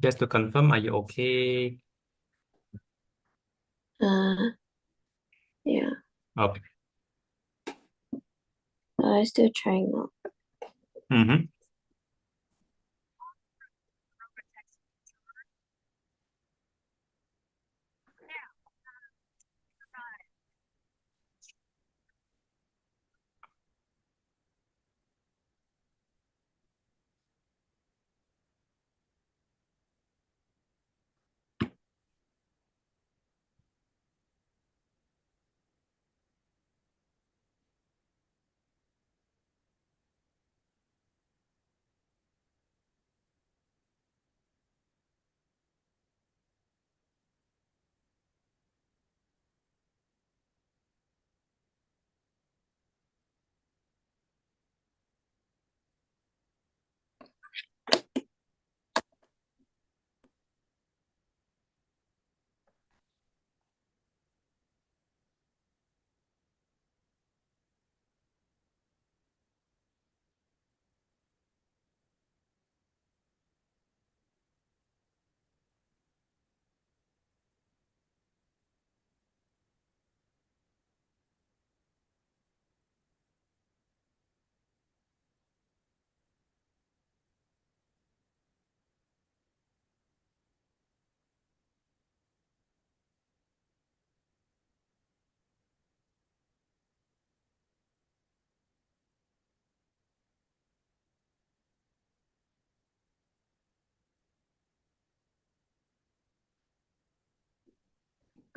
Just to confirm, are you okay? Yeah, Okay. I'm still trying now. Mm-hmm.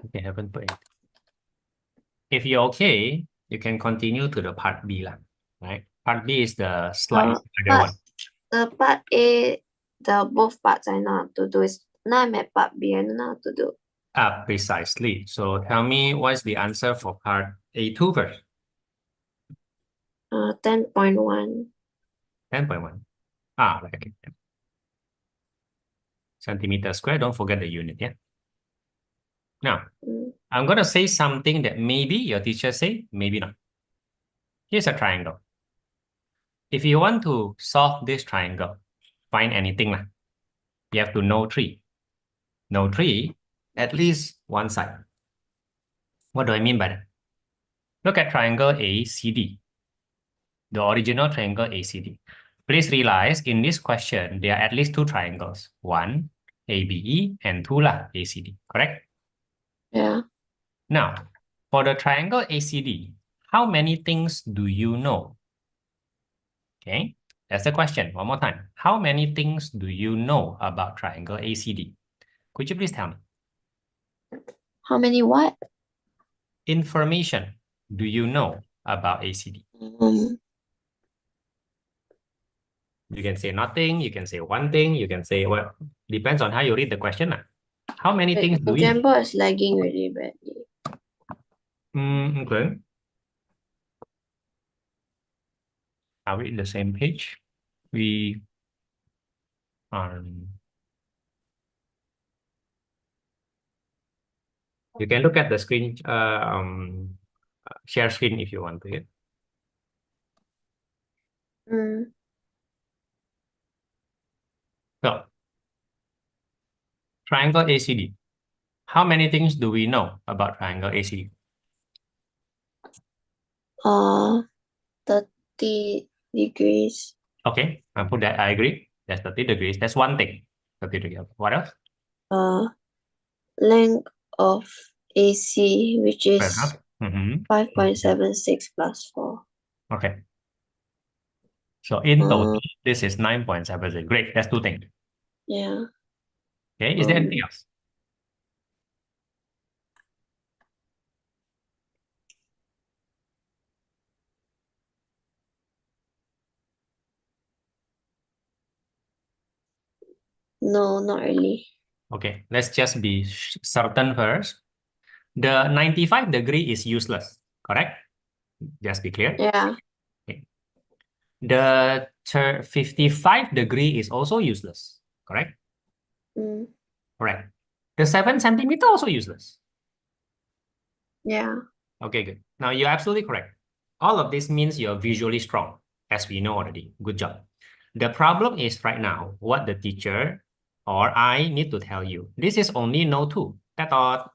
Okay, haven't put it. If you're okay, you can continue to the part B lah. Right? Part B is the slightly harder one. The part A, the both parts I know how to do is now I'm at part B, I don't know how to do. Precisely. So tell me what's the answer for part A2 first. 10.1. 10.1. Right, okay. Centimeter square, don't forget the unit, yeah? Now, I'm going to say something that maybe your teacher say, maybe not. Here's a triangle. If you want to solve this triangle, find anything lah. You have to know 3. Know 3, at least one side. What do I mean by that? Look at triangle ACD, the original triangle ACD. Please realize in this question, there are at least 2 triangles. 1, ABE, and 2 lah, ACD, correct? Yeah. Now, for the triangle ACD, how many things do you know? Okay, that's the question. One more time. How many things do you know about triangle ACD? Could you please tell me? How many what? Information do you know about ACD? You can say nothing, you can say one thing, you can say, well, depends on how you read the question. How many things do we know? Jambo is lagging really badly. Okay. Are we in the same page? We you can look at the screen, share screen if you want to. Yeah? So, triangle ACD. How many things do we know about triangle ACD? 30 degrees. Okay, I put that. I agree. That's 30 degrees. That's one thing. 30 degrees. What else? Length of AC, which is Fair enough. 5.76 plus 4. Okay. So in total, this is 9.76. Great. That's two things. Yeah. Okay. Is there anything else? No, not really. Okay. Let's just be certain first. The 95 degree is useless. Correct? Just be clear. Yeah. Okay. The 55 degree is also useless. Correct? Mm. Correct. The 7 centimeter also useless. Yeah. Okay, good. Now you're absolutely correct. All of this means you're visually strong, as we know already. Good job. The problem is right now, what the teacher or I need to tell you. This is only no 2. That's all.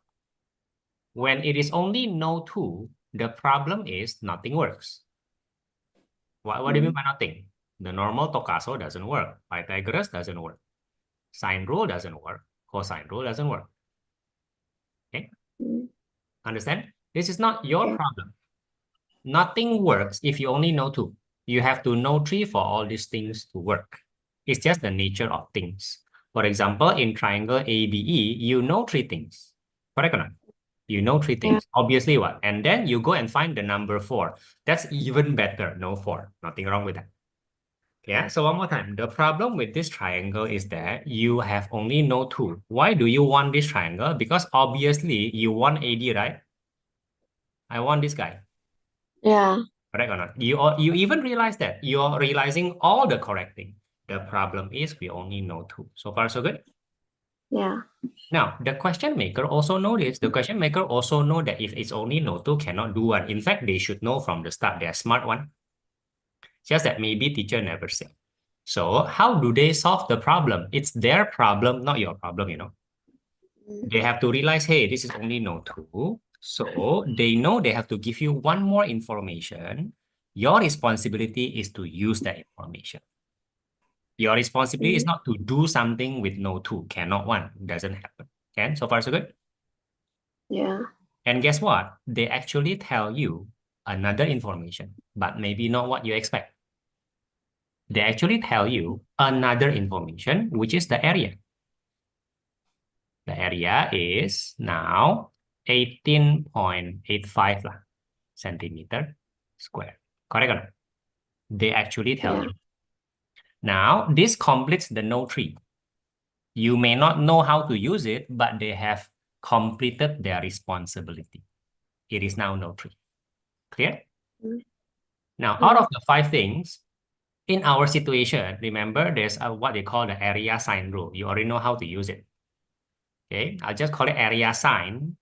When it is only no 2, the problem is nothing works. What do you mean by nothing? The normal Tokaso doesn't work. Pythagoras doesn't work. Sine rule doesn't work. Cosine rule doesn't work. Okay? Mm. Understand? This is not your Okay. problem. Nothing works if you only know 2. You have to know 3 for all these things to work. It's just the nature of things. For example, in triangle ABE, you know 3 things. Correct or not? You know 3 things. Obviously what? And then you go and find the number 4. That's even better. No 4. Nothing wrong with that. Yeah, so one more time. The problem with this triangle is that you have only no 2. Why do you want this triangle? Because obviously you want AD, right? I want this guy. Yeah. Correct or not? You even realize that you're realizing all the correct thing. The problem is we only know 2. So far, so good. Yeah. Now, the question maker also know this. The question maker also know that if it's only no 2, cannot do 1. In fact, they should know from the start. They're smart one. Just that maybe teacher never said. So how do they solve the problem? It's their problem, not your problem, you know. Mm. They have to realize, hey, this is only no 2. So they know they have to give you one more information. Your responsibility is to use that information. Your responsibility is not to do something with no 2, cannot 1, doesn't happen. Okay, so far so good. Yeah. And guess what? They actually tell you another information, but maybe not what you expect. They actually tell you another information, which is the area. The area is now 18.85 centimeter square. Correct or not? They actually tell Yeah. you. Now, this completes the no 3. You may not know how to use it, but they have completed their responsibility. It is now no 3. Clear? Mm. Now, out of the 5 things, in our situation, remember there's what they call the area sign rule. You already know how to use it. Okay, I'll just call it area sign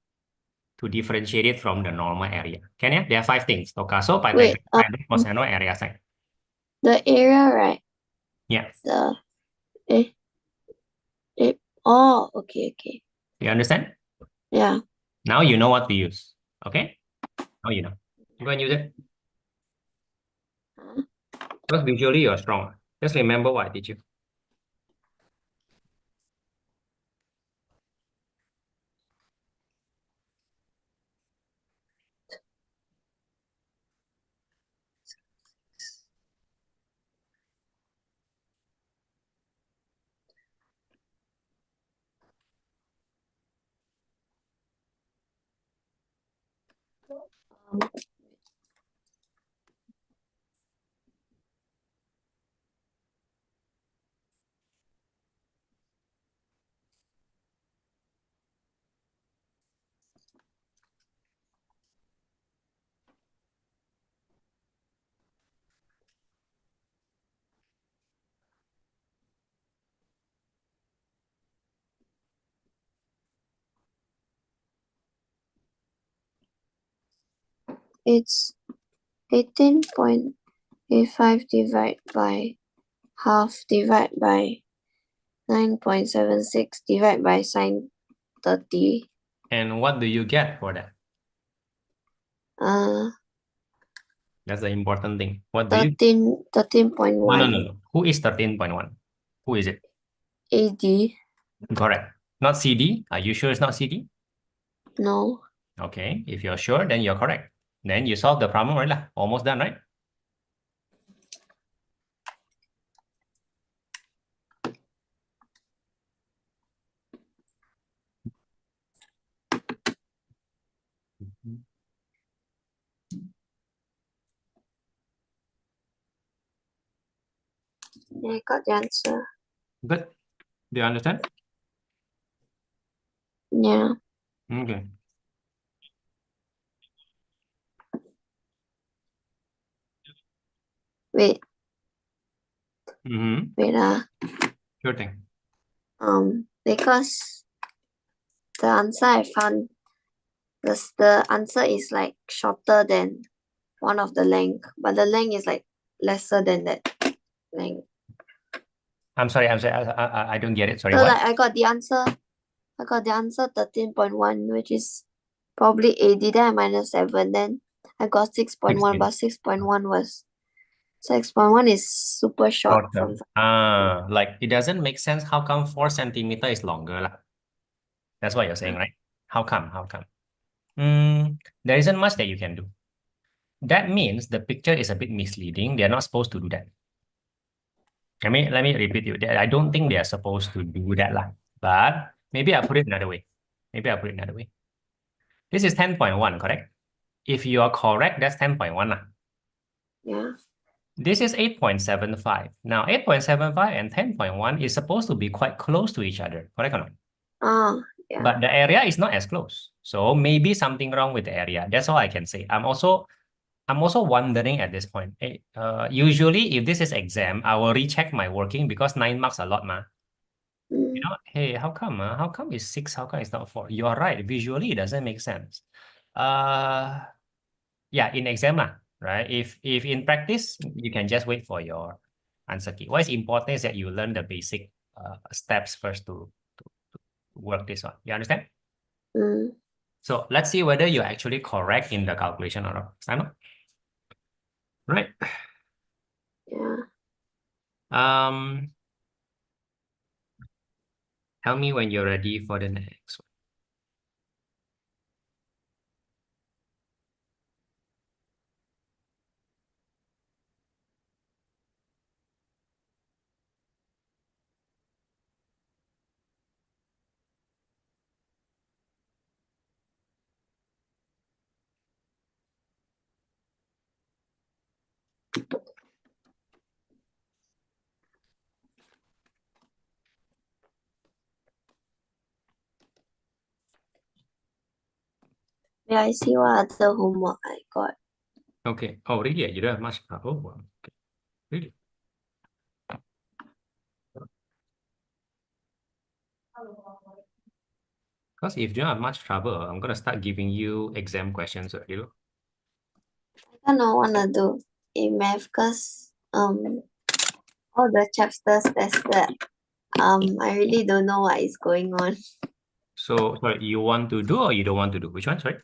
to differentiate it from the normal area. Can you? There are 5 things. Tokaso, Wait, Pythagoras, cosine, area sign. the area, right? Yeah. Eh, oh, okay. You understand? Yeah. Now you know what to use. Okay? Now you know. Go and use it. Huh? Because visually you're strong. Just remember what I teach you. Um, it's 18.85 divided by half divided by 9.76 divided by sine 30. And what do you get for that? That's the important thing. What do you? 13.1 No. Who is 13.1? Who is it? AD. Correct. Not CD. Are you sure it's not CD? No. Okay. If you're sure, then you're correct. Then you solve the problem, right? Almost done, right? I got the answer. Good. Do you understand? Yeah. Okay. Wait, Mm-hmm. wait. Sure thing. Because the answer I found, the answer is like shorter than one of the length, but the length is like lesser than that length. I'm sorry. I don't get it. Sorry, So what? like I got the answer 13.1, which is probably 80, then I minus 7, then I got 6.1, 16. but 6.1 is super short Shorter. from Like it doesn't make sense. How come 4 centimeter is longer lah? That's what you're saying, right? How come? How come? There isn't much that you can do. That means the picture is a bit misleading. They're not supposed to do that. Let me repeat you. I don't think they are supposed to do that lah. But maybe I'll put it another way. This is 10.1, correct? If you are correct, that's 10.1 lah. Yeah. This is 8.75. Now, 8.75 and 10.1 is supposed to be quite close to each other, correct or not? Yeah. But the area is not as close. So maybe something wrong with the area. That's all I can say. I'm also wondering at this point. Usually, if this is exam, I will recheck my working because 9 marks a lot, ma. You know, hey, how come? How come it's 6? How come it's not 4? You are right. Visually, it doesn't make sense. Yeah, in exam lah, right? If in practice, you can just wait for your answer key. What is important is that you learn the basic steps first to work this one. You understand? So let's see whether you're actually correct in the calculation or not. Simon? Right. Yeah. Tell me when you're ready for the next one. Yeah, I see what other homework I got. Okay. Oh, really? You don't have much? Oh, wow. Okay. Really? Because if you don't have much trouble, I'm going to start giving you exam questions. You know? I don't wanna do in math because all the chapters tested, I really don't know what is going on. So, sorry, you want to do or you don't want to do? Which one? Sorry?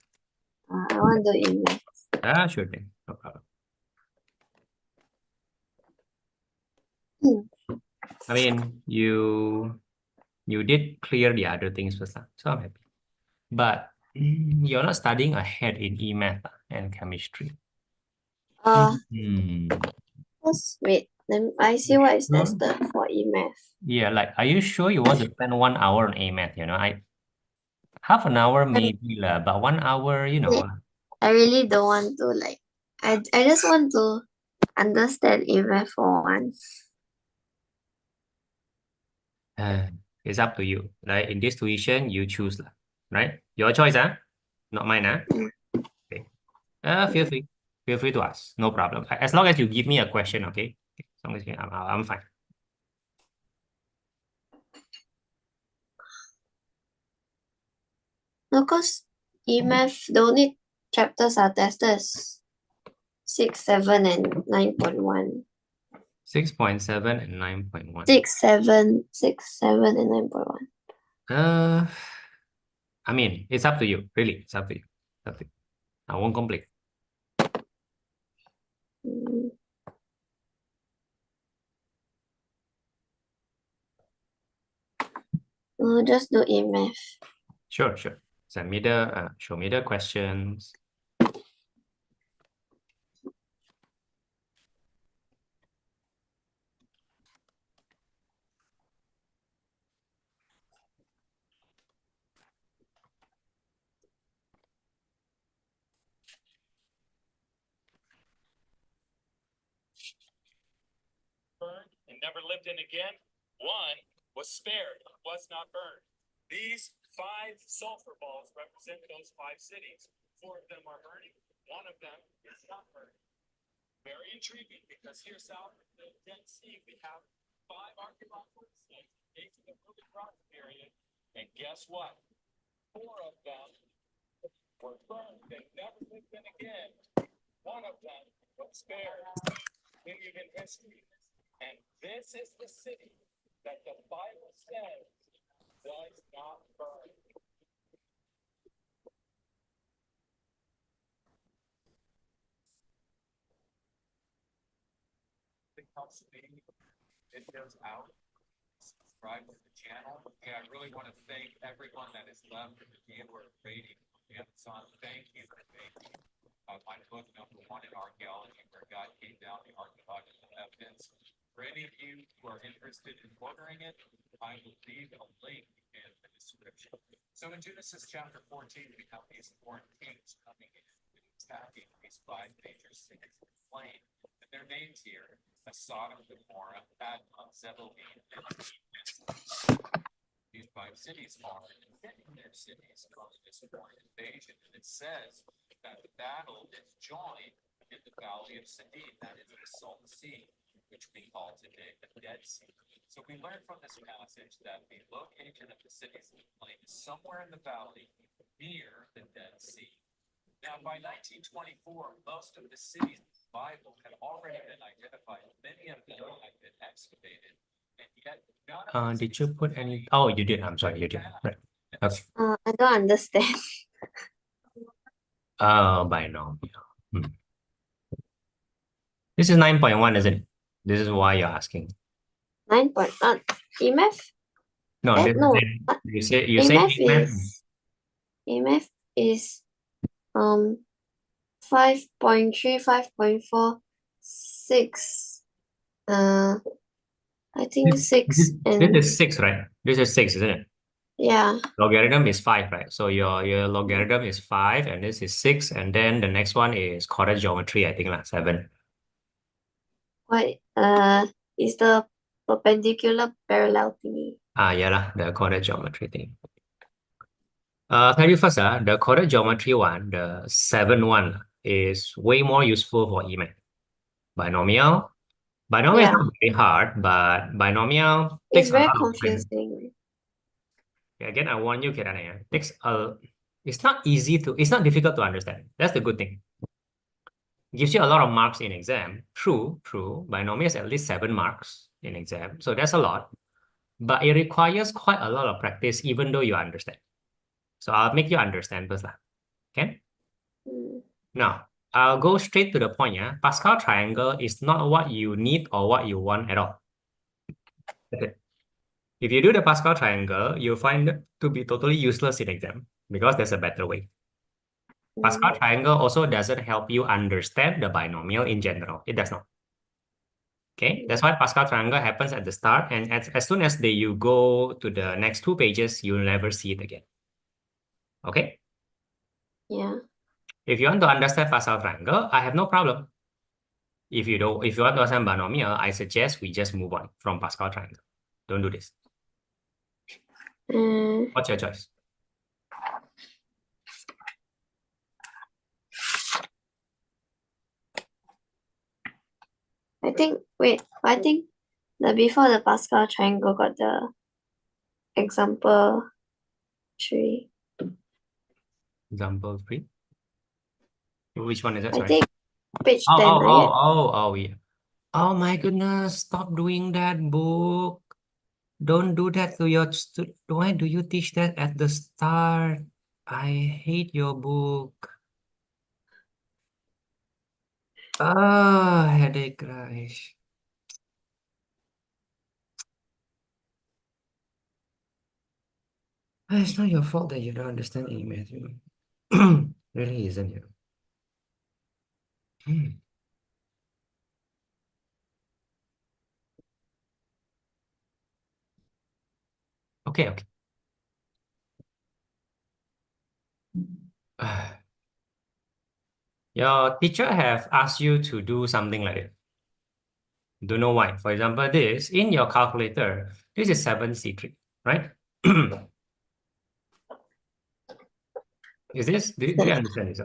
I want to do in math. Sure thing. No problem. I mean, you did clear the other things first, so I'm happy. But you're not studying ahead in e-math and chemistry. Wait, then I see what is tested for e-math. Yeah, like, are you sure you want to spend 1 hour on a-math? You know, half an hour maybe lah, but 1 hour, you know. I really don't want to I just want to understand e-math for once. It's up to you. Like in this tuition, you choose lah, right? Your choice, not mine, Okay. Feel free to ask. No problem. As long as you give me a question, okay? As long as I'm fine. No, because e-math, the only chapters are tested 6, 7, and 9.1. 6.7 and 9.1. 6, 7, 6, 7, and 9.1. I mean, it's up to you. Really, it's up to you. It's up to you. I won't complain. Just do e-math. Sure. Send me show me the questions. never lived in again. One was spared, was not burned. These 5 sulfur balls represent those 5 cities. 4 of them are burning. 1 of them is not burning. Very intriguing, because here south of the Dead Sea, we have 5 archaeological sites dating to the early bronze period. And guess what? 4 of them were burned. They never lived in again. 1 of them was spared. Continued in history. And this is the city that the Bible says was not burned. It helps me. It goes out. Subscribe to the channel. And I really want to thank everyone that has left the January rating on Amazon. Thank you. My book #1 in archaeology, where God came down the archaeological evidence. For any of you who are interested in ordering it, I will leave a link in the description. So in Genesis chapter 14, we have these 4 kings coming in and attacking these 5 major cities of flame. And their names here: Sodom, Gomorrah, Admah, Zeboim, and these 5 cities are defending their cities from this foreign invasion. And it says that the battle is joined in the valley of Siddim, that is the Salt Sea, which we call today the Dead Sea. So we learn from this passage that the location of the cities of the plain is somewhere in the valley near the Dead Sea. Now, by 1924, most of the cities in the Bible had already been identified. Many of them had been excavated. And yet, none of Did you put any? Oh, you did. I'm sorry, you did. Right. Okay. I don't understand. Binomial. This is 9.1, isn't it? This is why you're asking. 9.1. EMF? No, this No. is it. You say EMF. EMF is 5.3, 5.4, 6. I think 6 This and is 6, right? This is 6, isn't it? yeah. Logarithm is 5, right? So your logarithm is 5, and this is 6, and then the next one is chordate geometry, I think, 7. What is the perpendicular parallel thingy? Yeah lah, the chordate geometry thing. Tell you first, the chordate geometry one, the 7 one, is way more useful for EMAT. Binomial. Binomial is not very hard, but binomial takes It's a very lot of confusing. Again, I warn you, Kirana, it's not difficult to understand. That's the good thing. Gives you a lot of marks in exam. True. Binomial is at least 7 marks in exam. So that's a lot. But it requires quite a lot of practice, even though you understand. So I'll make you understand first. Okay? Now, I'll go straight to the point. Yeah? Pascal triangle is not what you need or what you want at all. Okay. If you do the Pascal triangle, you'll find it to be totally useless in exam because there's a better way. Pascal triangle also doesn't help you understand the binomial in general. It does not. Okay, that's why Pascal triangle happens at the start, and as soon as you go to the next 2 pages, you'll never see it again. Okay? Yeah. If you want to understand Pascal triangle, I have no problem. If you want to understand binomial, I suggest we just move on from Pascal triangle. Don't do this. What's your choice? I think the before the Pascal triangle got the example 3. Example 3? Which one is that? I Sorry. think page 10. Yeah. Oh my goodness, stop doing that, book. Don't do that to your student. Why do you teach that at the start? I hate your book. Headache, guys. It's not your fault that you don't understand email. Really isn't it? Okay. Your teacher have asked you to do something like it. Don't know why. For example, this in your calculator, this is 7C3, right? Is this, do you understand this?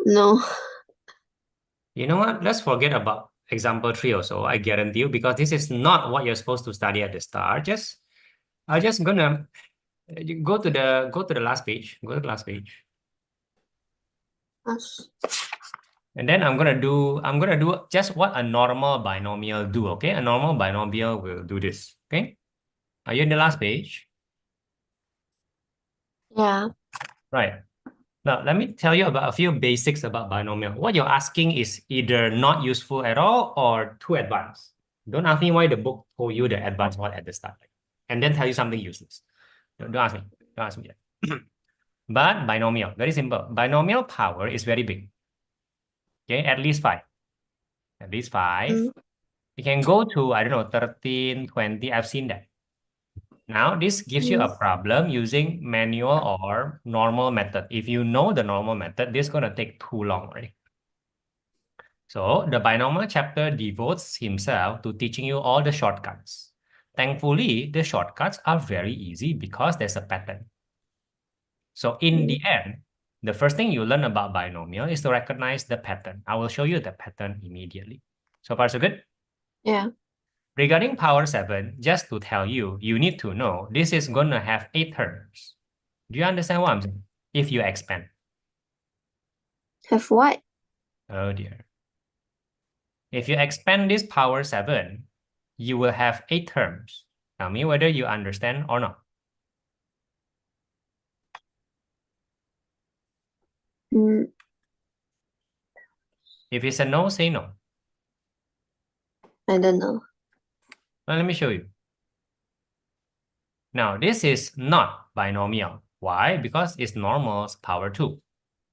No. You know what? Let's forget about example 3 also. I guarantee you, because this is not what you're supposed to study at the start. I'm just gonna go to the last page. Go to the last page. Us. And then I'm gonna do just what a normal binomial do, okay? A normal binomial will do this, okay? Are you in the last page? Yeah. Right. Now, let me tell you about a few basics about binomial. What you're asking is either not useful at all or too advanced. Don't ask me why the book told you the advanced one at the start, and then tell you something useless. Don't ask me. Don't ask me that. But binomial, very simple. Binomial power is very big. Okay, at least 5. At least 5. Mm. You can go to, I don't know, 13, 20. I've seen that. Now, this gives you a problem using manual or normal method. If you know the normal method, this is going to take too long, right? So the binomial chapter devotes himself to teaching you all the shortcuts. Thankfully, the shortcuts are very easy because there's a pattern. So in the end, the first thing you learn about binomial is to recognize the pattern. I will show you the pattern immediately. So far, so good? Yeah. Regarding power 7, just to tell you, you need to know this is going to have 8 terms. Do you understand what I'm saying? If you expand. Have what? Oh dear. If you expand this power 7, you will have 8 terms. Tell me whether you understand or not. Mm, If it's a no, say no. I don't know. Well, let me show you. Now, this is not binomial. Why? Because it's normal's power 2,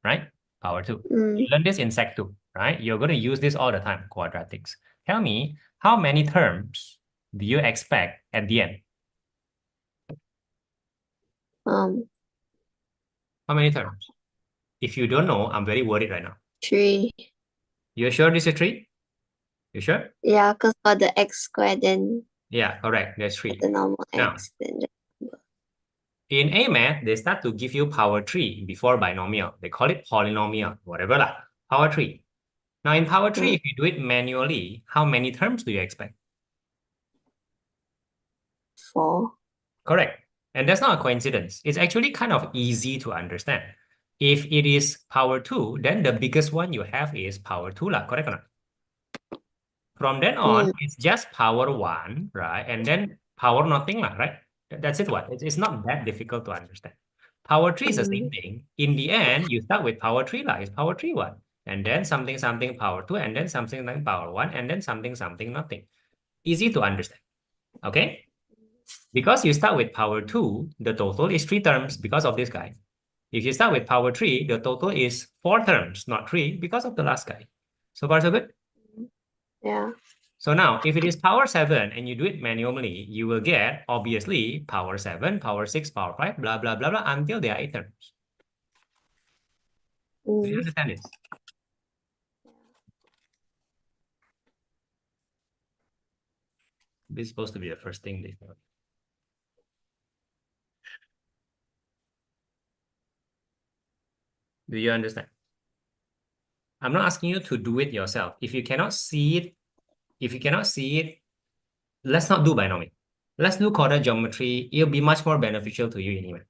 right? Power 2. You learn this in Sec 2, right? You're going to use this all the time, quadratics. Tell me, how many terms do you expect at the end? How many terms? If you don't know, I'm very worried right now. 3. You sure this is 3? You sure? Yeah, because for the x squared, then Yeah, correct. That's 3. the normal Now, x, then in A math, they start to give you power 3 before binomial. They call it polynomial, whatever lah. Power 3. Now, in power 3, if you do it manually, how many terms do you expect? 4. Correct. And that's not a coincidence. It's actually kind of easy to understand. If it is power 2, then the biggest one you have is power 2 lah, correct or not? From then on, it's just power 1, right? And then power nothing lah, right? That's it. What? It's not that difficult to understand. Power 3 is the same thing. In the end, you start with power 3 lah. It's power 3 1. And then something something power 2, and then something like power 1, and then something something nothing. Easy to understand. Okay? Because you start with power 2, the total is 3 terms because of this guy. If you start with power 3, the total is 4 terms, not 3, because of the last guy. So far, so good? Yeah. So now, if it is power 7 and you do it manually, you will get, obviously, power 7, power 6, power 5, blah, blah, blah, blah, until there are 8 terms. Do you understand this? This is supposed to be the first thing they know. Do you understand? I'm not asking you to do it yourself. If you cannot see it, let's not do binomial. Let's do chordal geometry. It'll be much more beneficial to you anyway.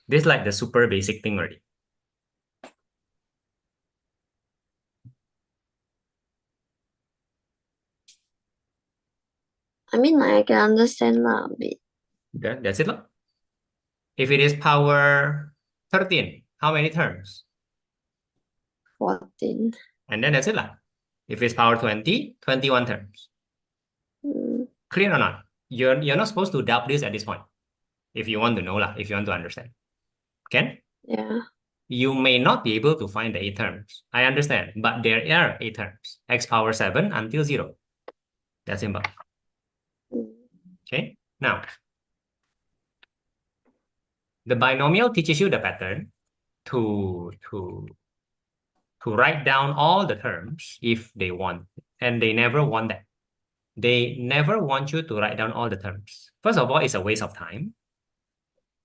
This is like the super basic thing already. I mean, I can understand a bit. That's it. Look. If it is power 13, how many terms? 14. And then that's it. Lah. If it's power 20, 21 terms. Clear or not? You're not supposed to doubt this at this point. If you want to know, if you want to understand. Can? Yeah. You may not be able to find the 8 terms. I understand, but there are 8 terms. X power 7 until 0. That's simple. Okay. Now, the binomial teaches you the pattern to to write down all the terms if they want, and they never want that. They never want you to write down all the terms. First of all, it's a waste of time.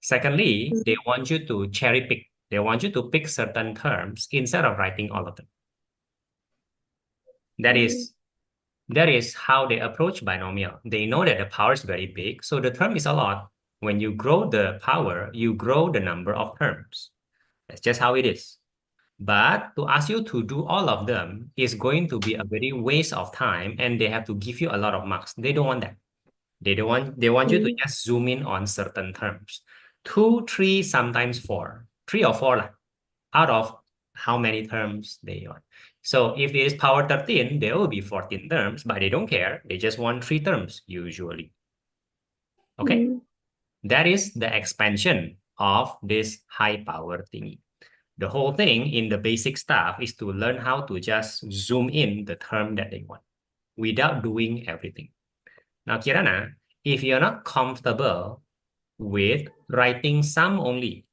Secondly, they want you to cherry pick. They want you to pick certain terms instead of writing all of them. That is how they approach binomial. They know that the power is very big, so the term is a lot. When you grow the power, you grow the number of terms. That's just how it is. But to ask you to do all of them is going to be a very waste of time, and they have to give you a lot of marks. They don't want that. They want you to just zoom in on certain terms. 2, 3, sometimes 4. 3 or 4 out of how many terms they want. So if it is power 13, there will be 14 terms, but they don't care. They just want 3 terms usually. Okay? That is the expansion of this high power thingy. The whole thing in the basic stuff is to learn how to just zoom in the term that they want without doing everything. Now, Kirana, if you're not comfortable with writing some only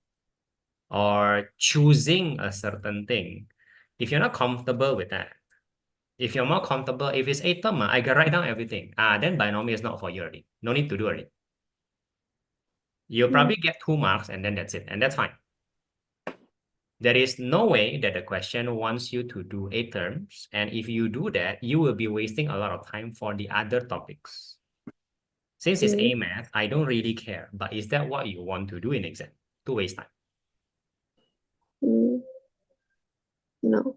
or choosing a certain thing, if you're not comfortable with that, if you're more comfortable, if it's 8 term, I can write down everything. Then binomial is not for you already. No need to do it. You'll probably get 2 marks and then that's it. And that's fine. There is no way that the question wants you to do 8 terms. And if you do that, you will be wasting a lot of time for the other topics. Since it's A math, I don't really care. But is that what you want to do in exam? To waste time? No.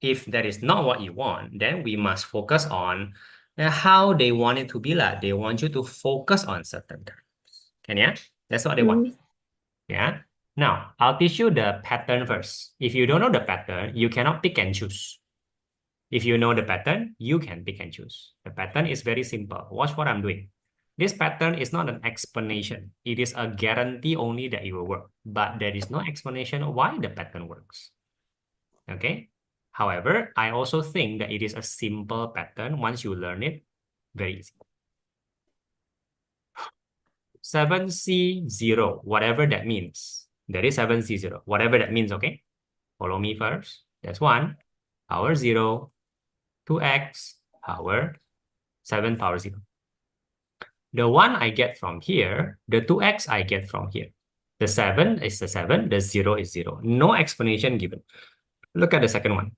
If that is not what you want, then we must focus on how they want it to be like. They want you to focus on certain terms. Can you? That's what they want. Yeah. Now, I'll teach you the pattern first. If you don't know the pattern, you cannot pick and choose. If you know the pattern, you can pick and choose. The pattern is very simple. Watch what I'm doing. This pattern is not an explanation. It is a guarantee only that it will work. But there is no explanation why the pattern works. Okay? However, I also think that it is a simple pattern. Once you learn it, very easy. 7C0, whatever that means. There is 7C0, whatever that means, okay? Follow me first. That's 1, power 0, 2x, power 7 power 0. The 1 I get from here, the 2x I get from here. The 7 is the 7, the 0 is 0. No explanation given. Look at the second one.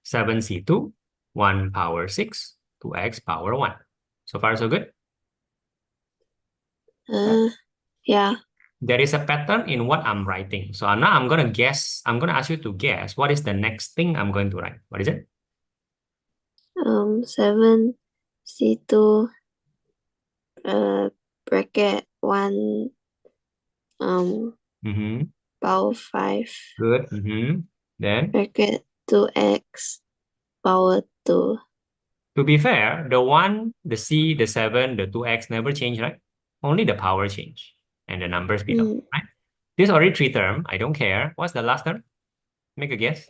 7C2, 1 power 6, 2x power 1. So far, so good? Yeah. There is a pattern in what I'm writing. So now I'm going to guess, I'm going to ask you to guess what is the next thing I'm going to write. What is it? 7C2 bracket 1 power 5 Good. Then, bracket 2x power 2. to be fair, the 1, the C, the 7, the 2x never change, right? Only the power change and the numbers below, right? This is already 3 term. I don't care. What's the last term? Make a guess.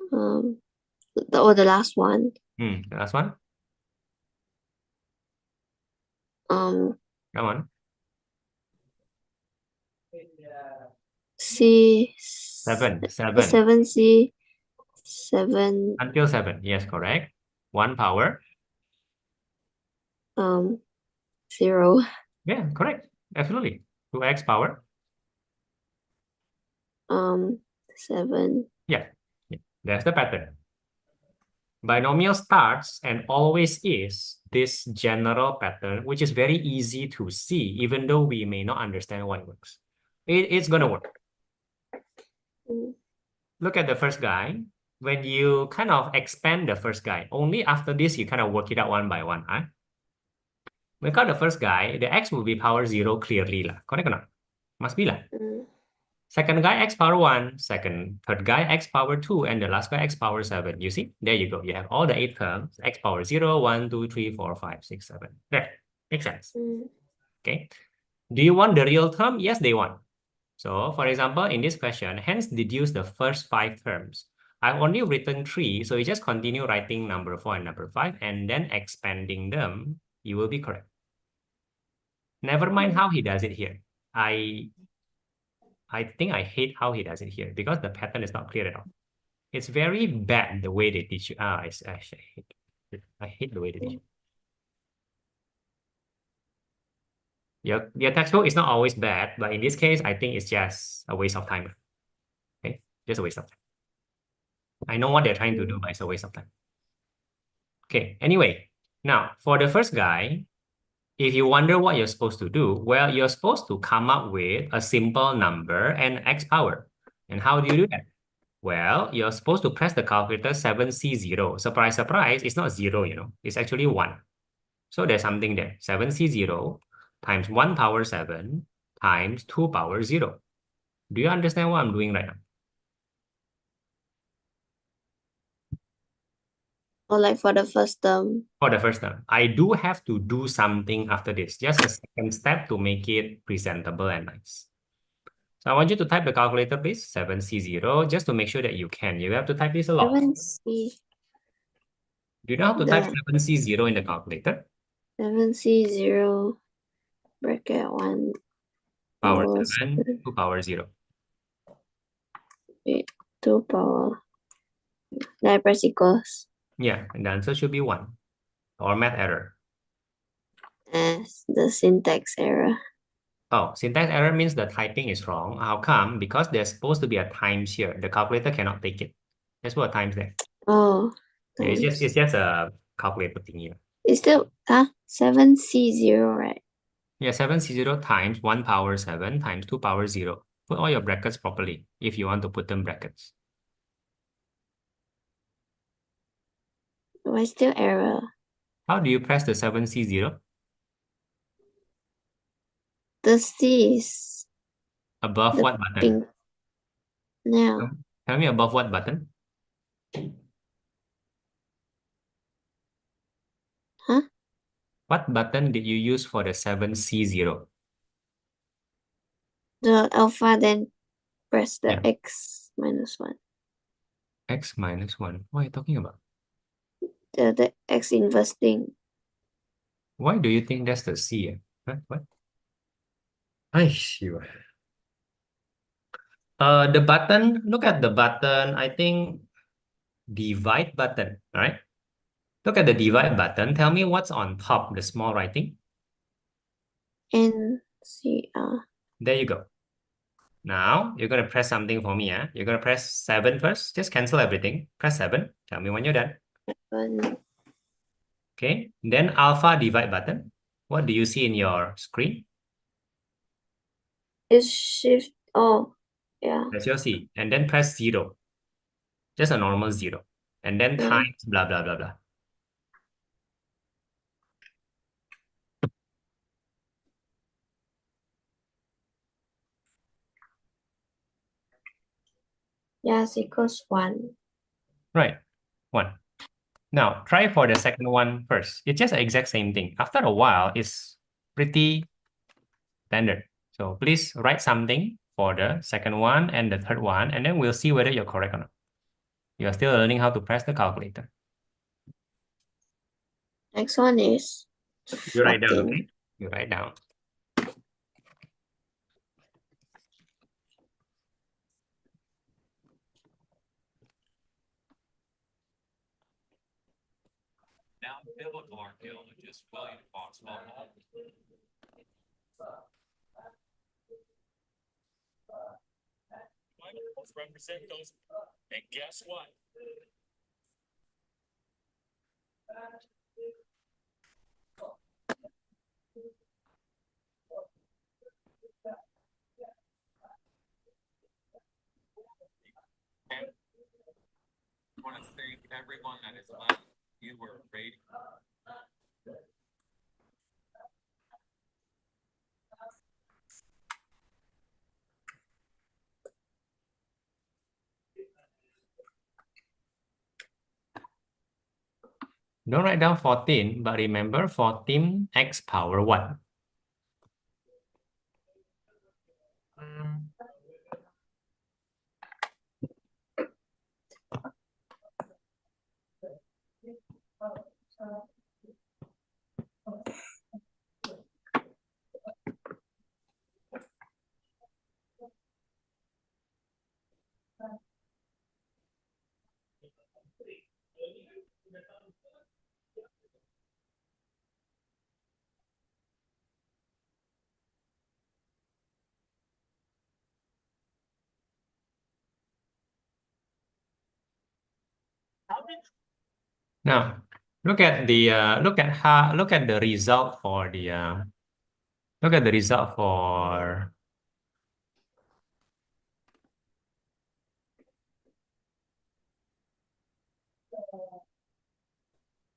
The last one. The last one. Come on. C 7. 7C 7 Until 7. Yes, correct. 1 power. 0. Yeah, correct. Absolutely. 2x power. 7. Yeah. That's the pattern. Binomial starts and always is this general pattern, which is very easy to see, even though we may not understand why it works. It's going to work. Look at the first guy. When you kind of expand the first guy, only after this, you kind of work it out one by one. Huh? We got the first guy, the x will be power 0 clearly. Correct or not? Must be. Second guy, x power 1. Third guy, x power 2. And the last guy, x power 7. You see? There you go. You have all the 8 terms. X power 0, 1, 2, 3, 4, 5, 6, 7. There. Makes sense. Okay. Do you want the real term? Yes, they want. So, for example, in this question, hence deduce the first 5 terms. I've only written 3, so you just continue writing number 4 and number 5, and then expanding them, you will be correct. Never mind how he does it here. I think I hate how he does it here because the pattern is not clear at all. It's very bad the way they teach you. I hate the way they teach you. Your textbook is not always bad, but in this case, I think it's just a waste of time. Okay, just a waste of time. I know what they're trying to do, but it's a waste of time. Okay, anyway, now for the first guy, if you wonder what you're supposed to do, well, you're supposed to come up with a simple number and x power. And how do you do that? Well, you're supposed to press the calculator 7C0. Surprise, surprise, it's not 0, it's actually 1. So there's something there. 7C0 times 1 power 7 times 2 power 0. Do you understand what I'm doing right now? Or like for the first term. For the first term, I do have to do something after this, just a second step to make it presentable and nice. So I want you to type the calculator, please. 7C0, just to make sure that you can. You have to type this a lot. 7C. Do you know how to type The 7C0 in the calculator? 7C0 bracket 1 Power power 7, 2 power 0. 2 power. Then I press equals. Yeah, and the answer should be 1. Or math error. As the syntax error. Oh, syntax error means the typing is wrong. How come? Because there's supposed to be a times here. The calculator cannot take it. Let's put a times there. Oh. Yeah, it's Times. just a calculator thingy. It's still 7C0, right? Yeah, 7C0 times 1 power 7 times 2 power 0. Put all your brackets properly if you want to put them brackets. Why still error? How do you press the 7C0? The C is Above the what button? pink. Now, Tell me above what button? huh? What button did you use for the 7C0? The alpha, then press the Yeah. X minus 1. X minus 1. What are you talking about? The X inverse thing. Why do you think that's the C? Huh? What? Sure. The button, look at the button. I think divide button, right? Look at the divide button. Tell me what's on top, the small writing. NCR. There you go. Now, you're going to press something for me. You're going to press 7 first. Just cancel everything. Press 7. Tell me when you're done. 1. Okay. Then alpha divide button. What do you see in your screen? Is shift. Oh, yeah. That's your C. And then press 0. Just a normal 0. And then Yeah. times blah, blah, blah, blah. Yes, equals 1. Right. 1. Now, try for the second one first. It's just the exact same thing. After a while, it's pretty standard. So please write something for the second one and the third one, and then we'll see whether you're correct or not. You're still learning how to press the calculator. Next one is You write down, 14. okay? You write down. Now, biblical archaeologist William Foxwell Bibles represent those, and guess what? I want to thank everyone that has left. You were great. Don't write down 14, but remember 14 x power what? Now, look at the look at the result for the look at the result for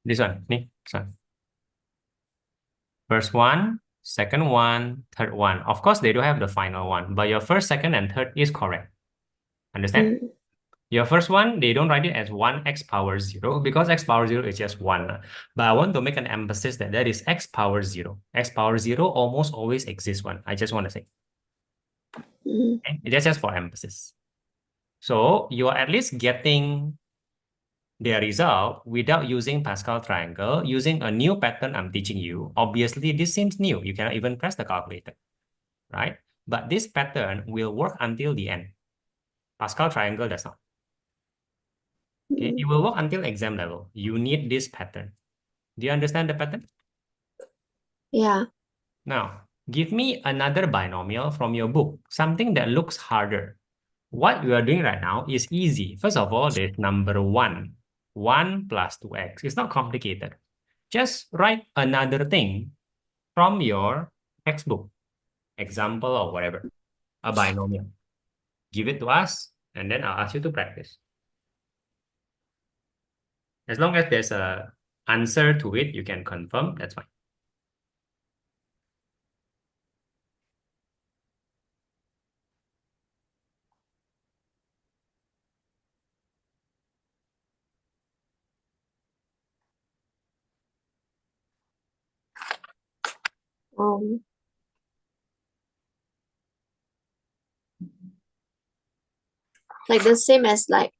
this one. This one. First one, second one, third one. Of course, they don't have the final one, but your first, second, and third is correct. Understand? Mm. Your first one, they don't write it as 1x power 0 because x power 0 is just 1. But I want to make an emphasis that that is x power 0. X power 0 almost always exists 1. I just want to say. Mm. Okay? It's just for emphasis. So you are at least getting their result without using Pascal triangle, using a new pattern I'm teaching you. Obviously, this seems new. You cannot even press the calculator, right? But this pattern will work until the end. Pascal triangle does not. Okay, it will work until exam level. You need this pattern. Do you understand the pattern? Yeah. Now, give me another binomial from your book, something that looks harder. What you are doing right now is easy. First of all, there's number 1. 1 plus 2x. It's not complicated. Just write another thing from your textbook, example or whatever, a binomial. Give it to us, and then I'll ask you to practice. As long as there's a answer to it, you can confirm, that's fine. Like the same as like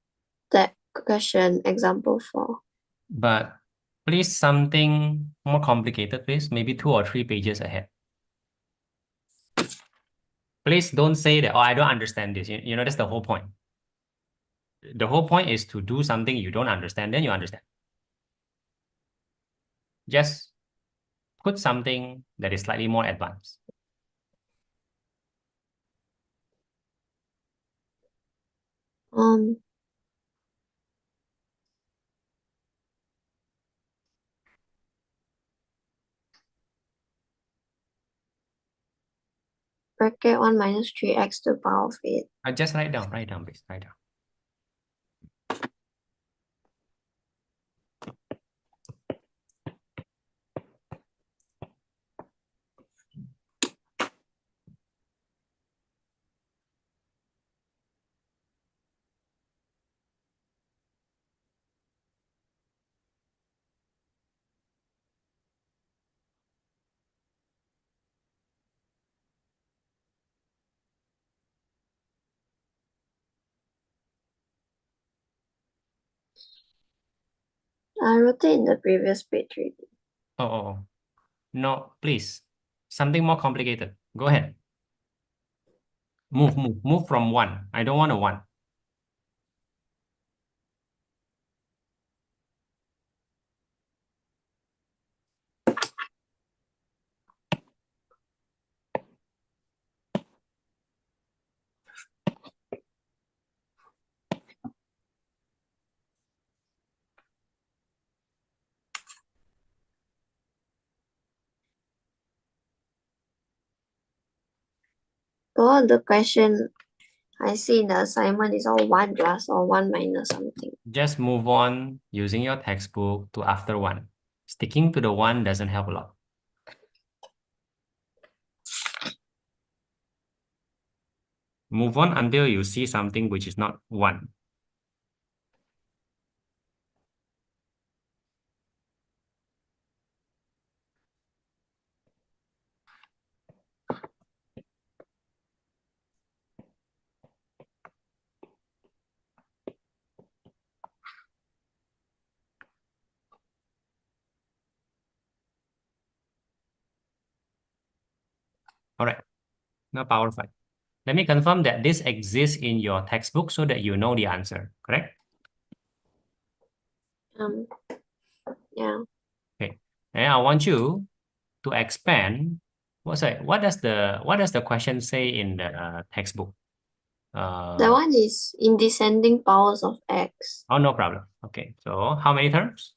that question example 4. But please something more complicated, please. Maybe 2 or 3 pages ahead. Please don't say that, oh, I don't understand this. You know, that's the whole point. The whole point is to do something you don't understand, then you understand. Just put something that is slightly more advanced. Bracket 1 minus 3x to the power of 8. Just write down, please, write down. I wrote it in the previous page already. Oh. No, please. Something more complicated. Go ahead. Move from 1. I don't want a 1. All the question I see in the assignment is all 1 plus or 1 minus something. Just move on using your textbook to after 1. Sticking to the 1 doesn't help a lot. Move on until you see something which is not 1. All right. Now power 5. Let me confirm that this exists in your textbook so that you know the answer, correct? Yeah. Okay. And I want you to expand. What does the question say in the textbook? That one is in descending powers of x. Oh, no problem. Okay, so how many terms?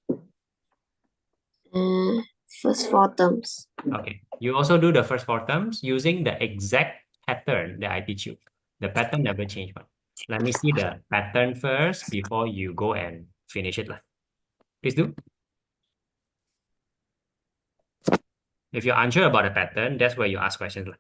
First four terms. Okay, you also do the first four terms using the exact pattern that I teach you. The pattern never change one. Let me see the pattern first before you go and finish it lah. Please do. If you're unsure about the pattern, that's where you ask questions lah.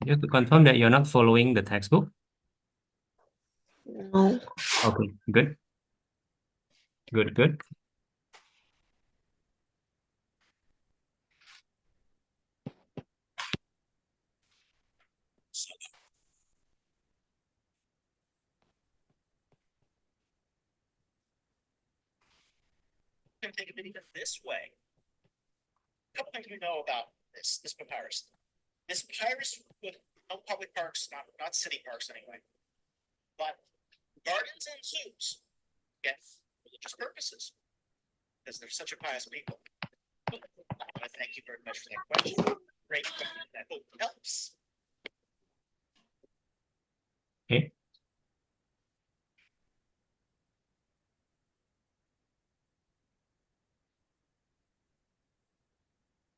Just to confirm that you're not following the textbook. No. Okay, good. Good, good. Can think of it even this way. A couple things we know about this papyrus. This papyrus with no public parks, not city parks anyway, but gardens and zoos, again, religious purposes, because they're such a pious people. I want to thank you very much for that question. Great question. I hope it helps. Okay.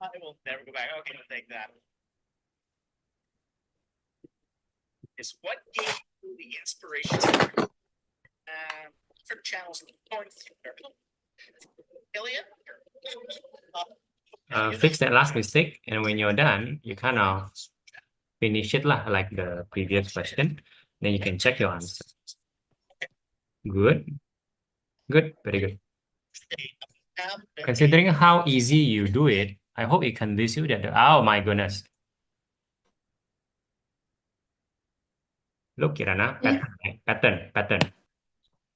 I will never go back. Okay, I'll take that. Is what gave you the inspiration for channels going through Ilya? Fix that last mistake, and when you're done, you kind of finish it lah, like the previous question. Then you can check your answer. Good. Good. Very good. Considering how easy you do it, I hope it convinces you that oh my goodness. Look, Kirana, pattern.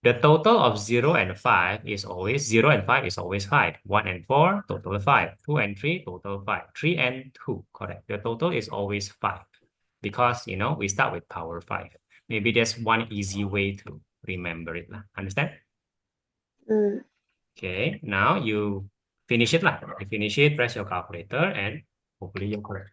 The total of 0 and 5 is always 0 and 5 is always 5. 1 and 4, total 5. 2 and 3, total 5. 3 and 2, correct. The total is always 5 because, you know, we start with power 5. Maybe there's one easy way to remember it. Understand? Okay, now you finish it. You finish it, press your calculator, and hopefully you're correct.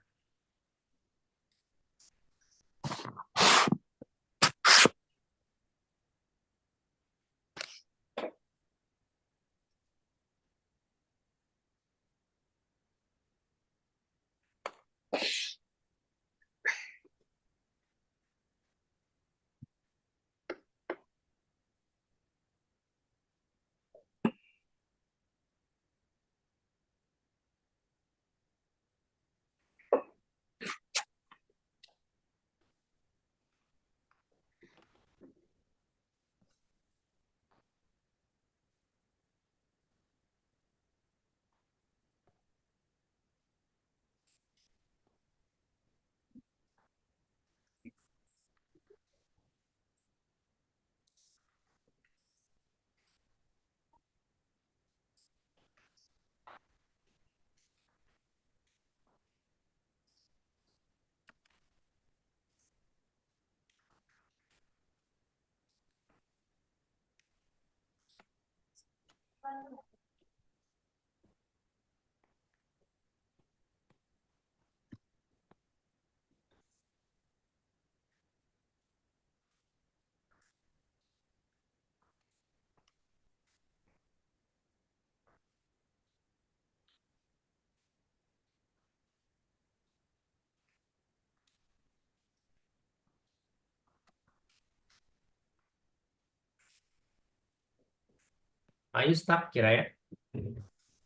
Are you stuck, Kiraya?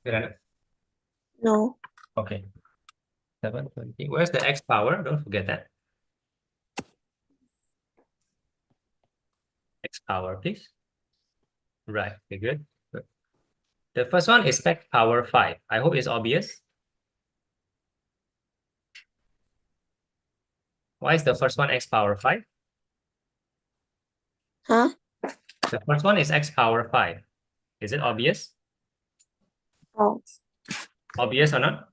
Kirana? No. Okay. 720. Where's the x power? Don't forget that. X power, please. Right. Okay, good. Good. The first one is x power 5. I hope it's obvious. Why is the first one x power 5? Huh? The first one is x power 5. Is it obvious? Oh, Obvious or not?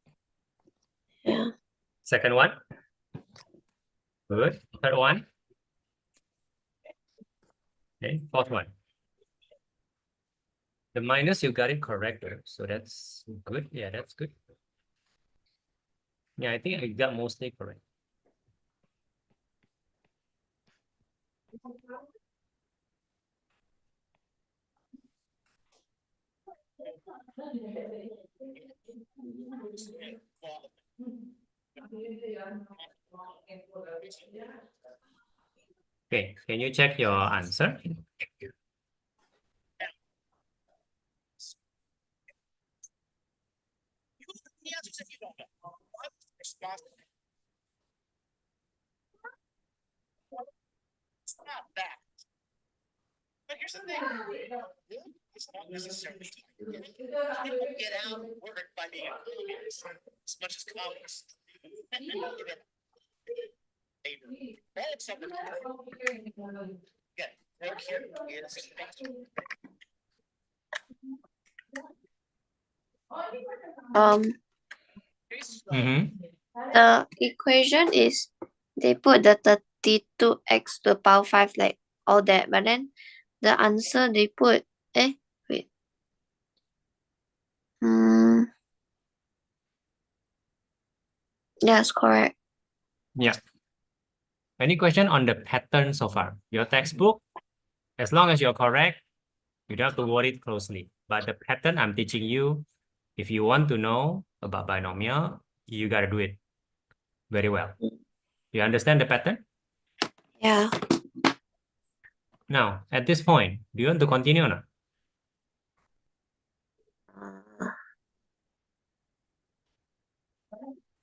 yeah. Second one? Good. Third one? Okay. Fourth one? The minus, you got it correct. So that's good. Yeah, that's good. Yeah, I think I got mostly correct. Okay, can you check your answer? The answers if you don't know. Response. It's not that. But here's the thing. It's not necessarily. People get out of work by being a communist as much as communists. All except again, right here is Mm-hmm. The equation is they put the 32x to the power 5 like all that, but then the answer they put wait. Yes, correct. Yeah. Any question on the pattern so far? Your textbook, as long as you're correct, you don't have to worry closely. But the pattern I'm teaching you, if you want to know about binomial, you got to do it very well. You understand the pattern? Yeah. Now, at this point, do you want to continue or not?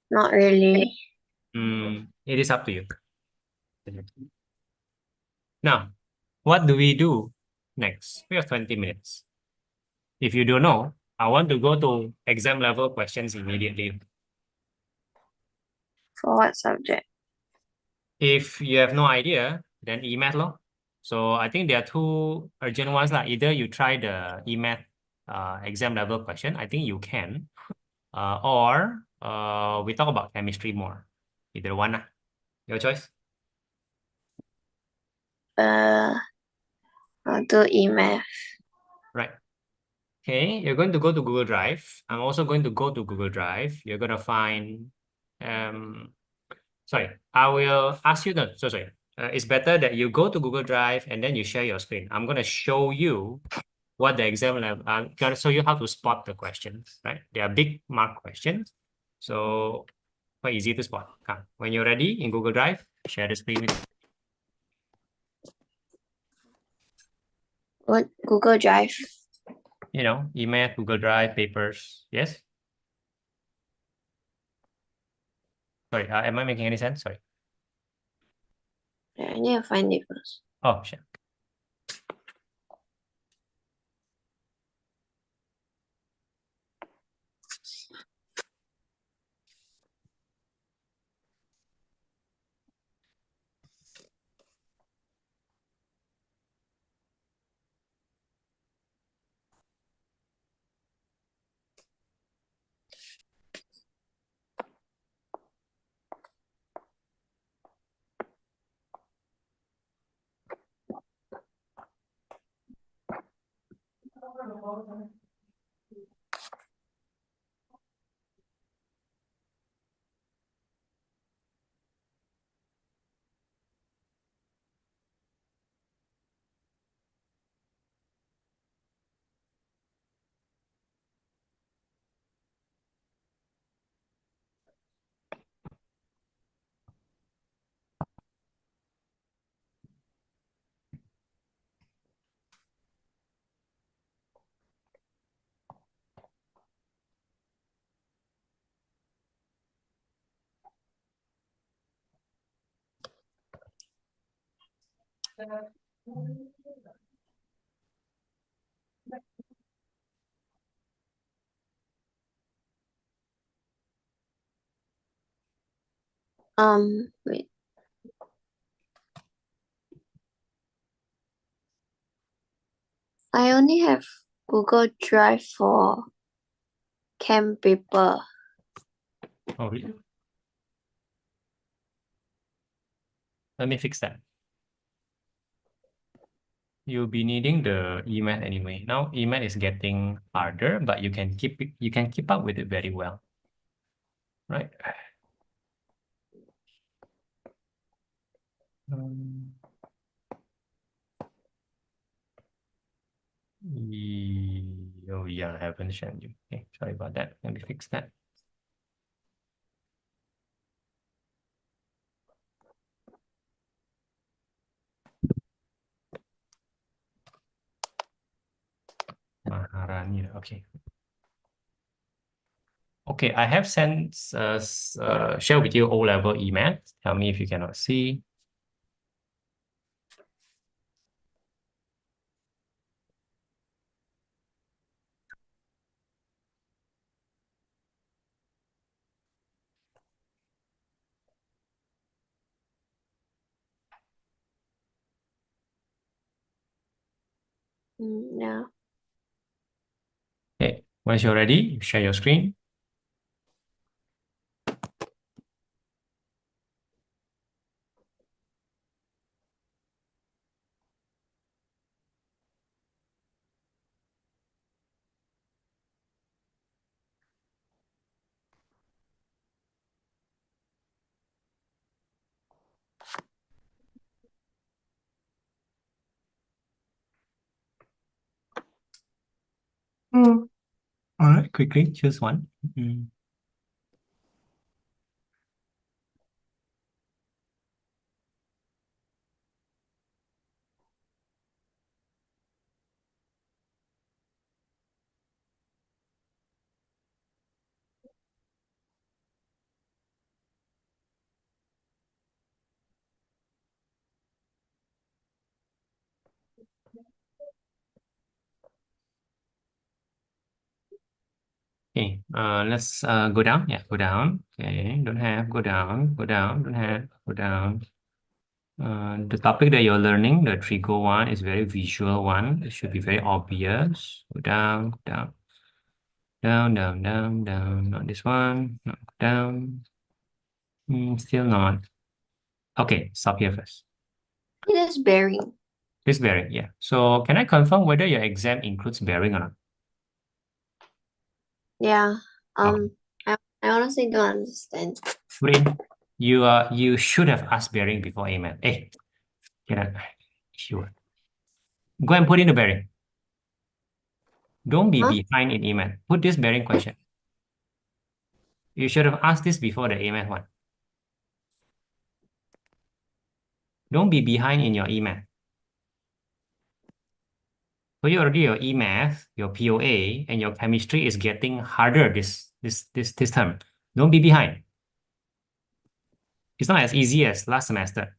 Not really. It is up to you. Now, what do we do next? We have 20 minutes. If you don't know, I want to go to exam level questions immediately. For what subject? If you have no idea, then EMAT law. So I think there are two urgent ones. Either you try the EMAT exam level question, I think you can. Or we talk about chemistry more. Either one. Your choice. I'll do e-math. Right. Okay, you're going to go to Google Drive. I'm also going to go to Google Drive. You're going to find, sorry, I will ask you, no, so sorry. It's better that you go to Google Drive and then you share your screen. I'm going to show you what the exam level, I'm going to show you how to spot the questions, right? They are big mark questions. So quite easy to spot. Come. When you're ready in Google Drive, share the screen with me. What Google Drive? You know, email, Google Drive, papers. Yes? Sorry, am I making any sense? Sorry. Yeah, I need to find it first. Oh, shit. Wait. I only have Google Drive for chem paper. Oh, really? Let me fix that. You'll be needing the email anyway. Now email is getting harder, but you can keep up with it very well. Right? Oh yeah, I haven't shown you. Okay, sorry about that. Let me fix that. Maharani, okay. Okay, I have sent share with you O-level email. Tell me if you cannot see. Yeah. Okay, once you're ready, share your screen. All right, quickly choose one. Okay, let's go down. Yeah, go down. Okay, don't have, go down, don't have, go down. The topic that you're learning, the trigo one, is very visual one. It should be very obvious. Go down, down, down, down, down, down. Not this one. Not down. Still not. Okay, stop here first. It is bearing. This bearing, yeah. So can I confirm whether your exam includes bearing or not? Yeah. Okay. I honestly don't understand. Green, you should have asked bearing before email. Hey, can I? Sure. Go and put in the bearing. Don't be Huh? behind in email. Put this bearing question. You should have asked this before the email one. Don't be behind in your email. So you already your e-math, your POA, and your chemistry is getting harder this term. Don't be behind. It's not as easy as last semester.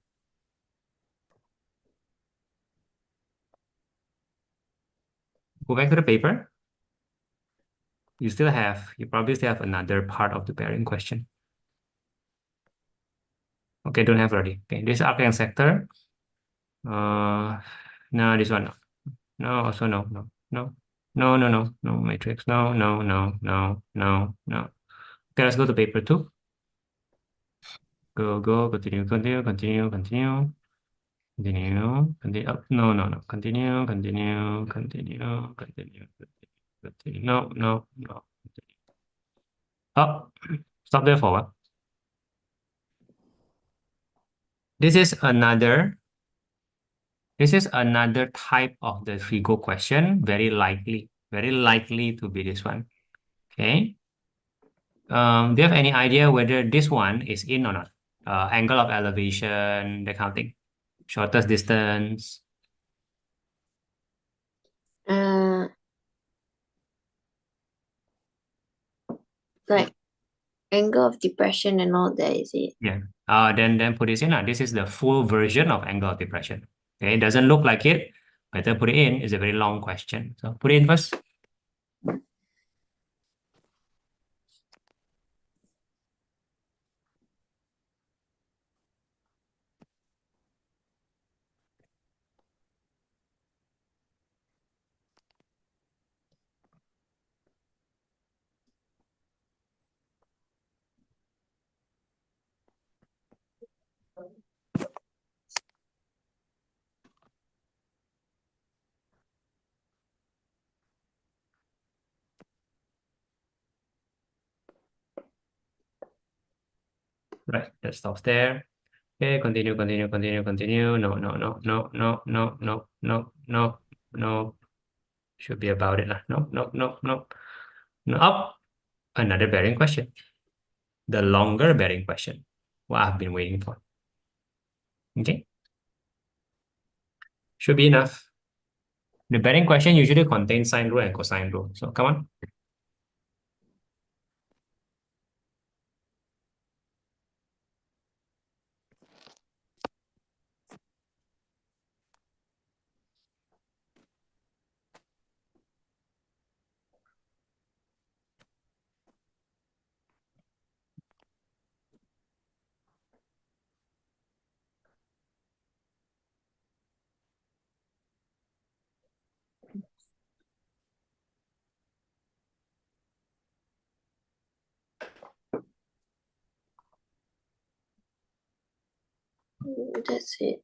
Go back to the paper. You probably still have another part of the bearing question. Okay, don't have already. Okay, this arc and sector. No, this one no. No, also no, no, no, no, no, no, no, matrix. No, no, no, no, no, no. Okay, let's go to paper 2. Go, continue, continue, continue, continue. Continue, continue. Oh, no, no, no. Continue, continue, continue, continue, continue. No, no, no. Oh, stop there for what? This is another type of the FIGO question. Very likely to be this one. Okay. Do you have any idea whether this one is in or not? Angle of elevation, that kind of thing. Shortest distance. Like angle of depression and all that, is it? Yeah. Then put this in. This is the full version of angle of depression. Okay, it doesn't look like it. Better put it in. It's a very long question. So put it in first. Right, that stops there. Okay, continue. No. Should be about it. No. Up. Another bearing question. The longer bearing question. What I've been waiting for. Okay. Should be enough. The bearing question usually contains sine rule and cosine rule. So come on. That's it.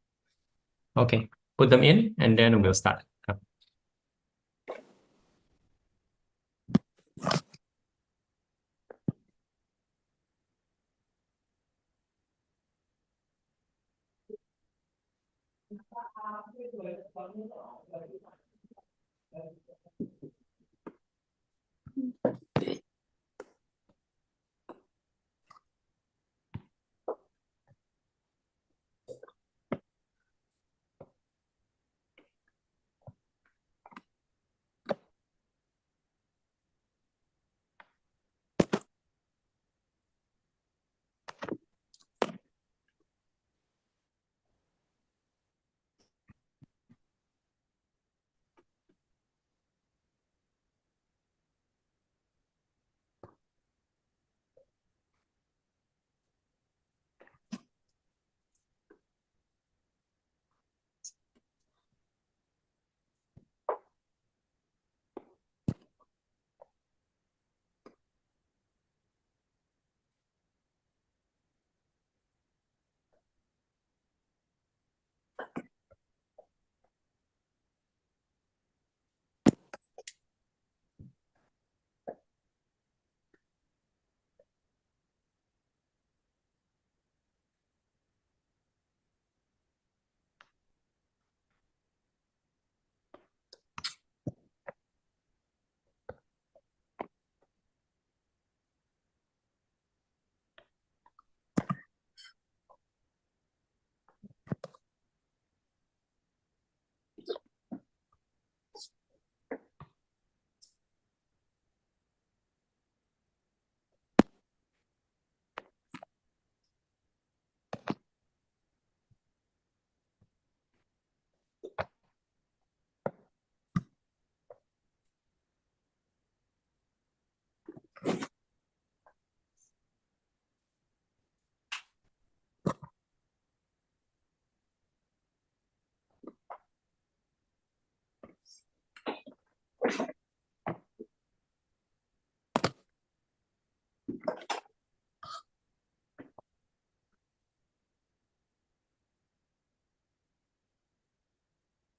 Okay. Put them in and then we'll start.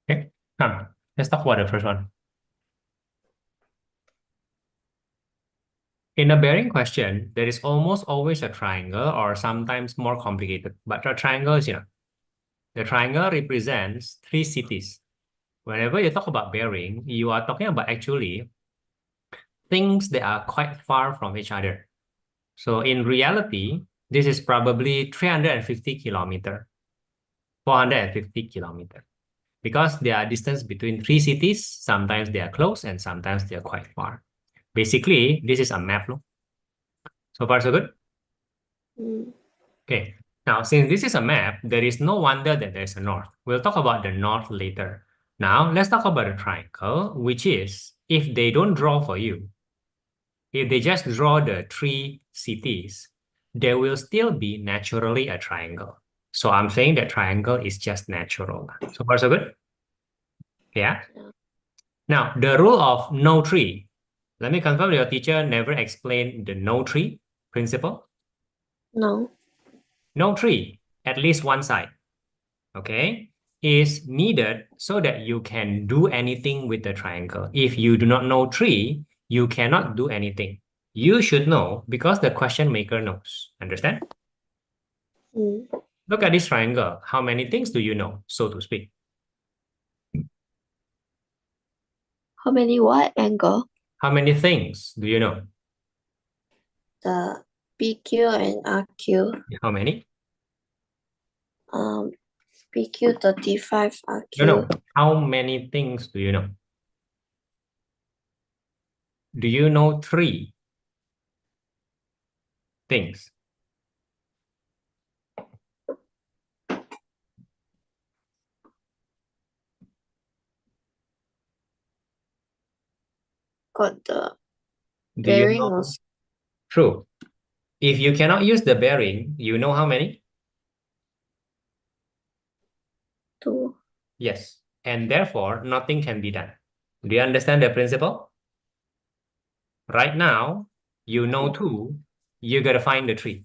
Okay. Come. Let's talk about the first one. In a bearing question, there is almost always a triangle or sometimes more complicated. But the triangle is, the triangle represents three cities. Whenever you talk about bearing, you are talking about actually things that are quite far from each other. So in reality, this is probably 350 kilometer, 450 kilometer. Because there are distance between three cities, sometimes they are close and sometimes they are quite far. Basically, this is a map. So far, so good? Mm. Okay. Now, since this is a map, there is no wonder that there's a north. We'll talk about the north later. Now, let's talk about a triangle, which is if they don't draw for you, if they just draw the three cities, there will still be naturally a triangle. So I'm saying that triangle is just natural. So far, so good? Yeah. Now, the rule of no tree. Let me confirm your teacher never explained the no tree principle. No. No tree, at least one side, okay, is needed so that you can do anything with the triangle. If you do not know tree, you cannot do anything. You should know because the question maker knows. Understand? Mm. Look at this triangle. How many things do you know, so to speak? How many what angle? How many things do you know? The PQ and RQ. How many? PQ 35, RQ. No. How many things do you know? Do you know three things? Got the Do you bearing know? also. True. If you cannot use the bearing, you know how many? 2. Yes. And therefore, nothing can be done. Do you understand the principle? Right now, you know two, you got to find the three,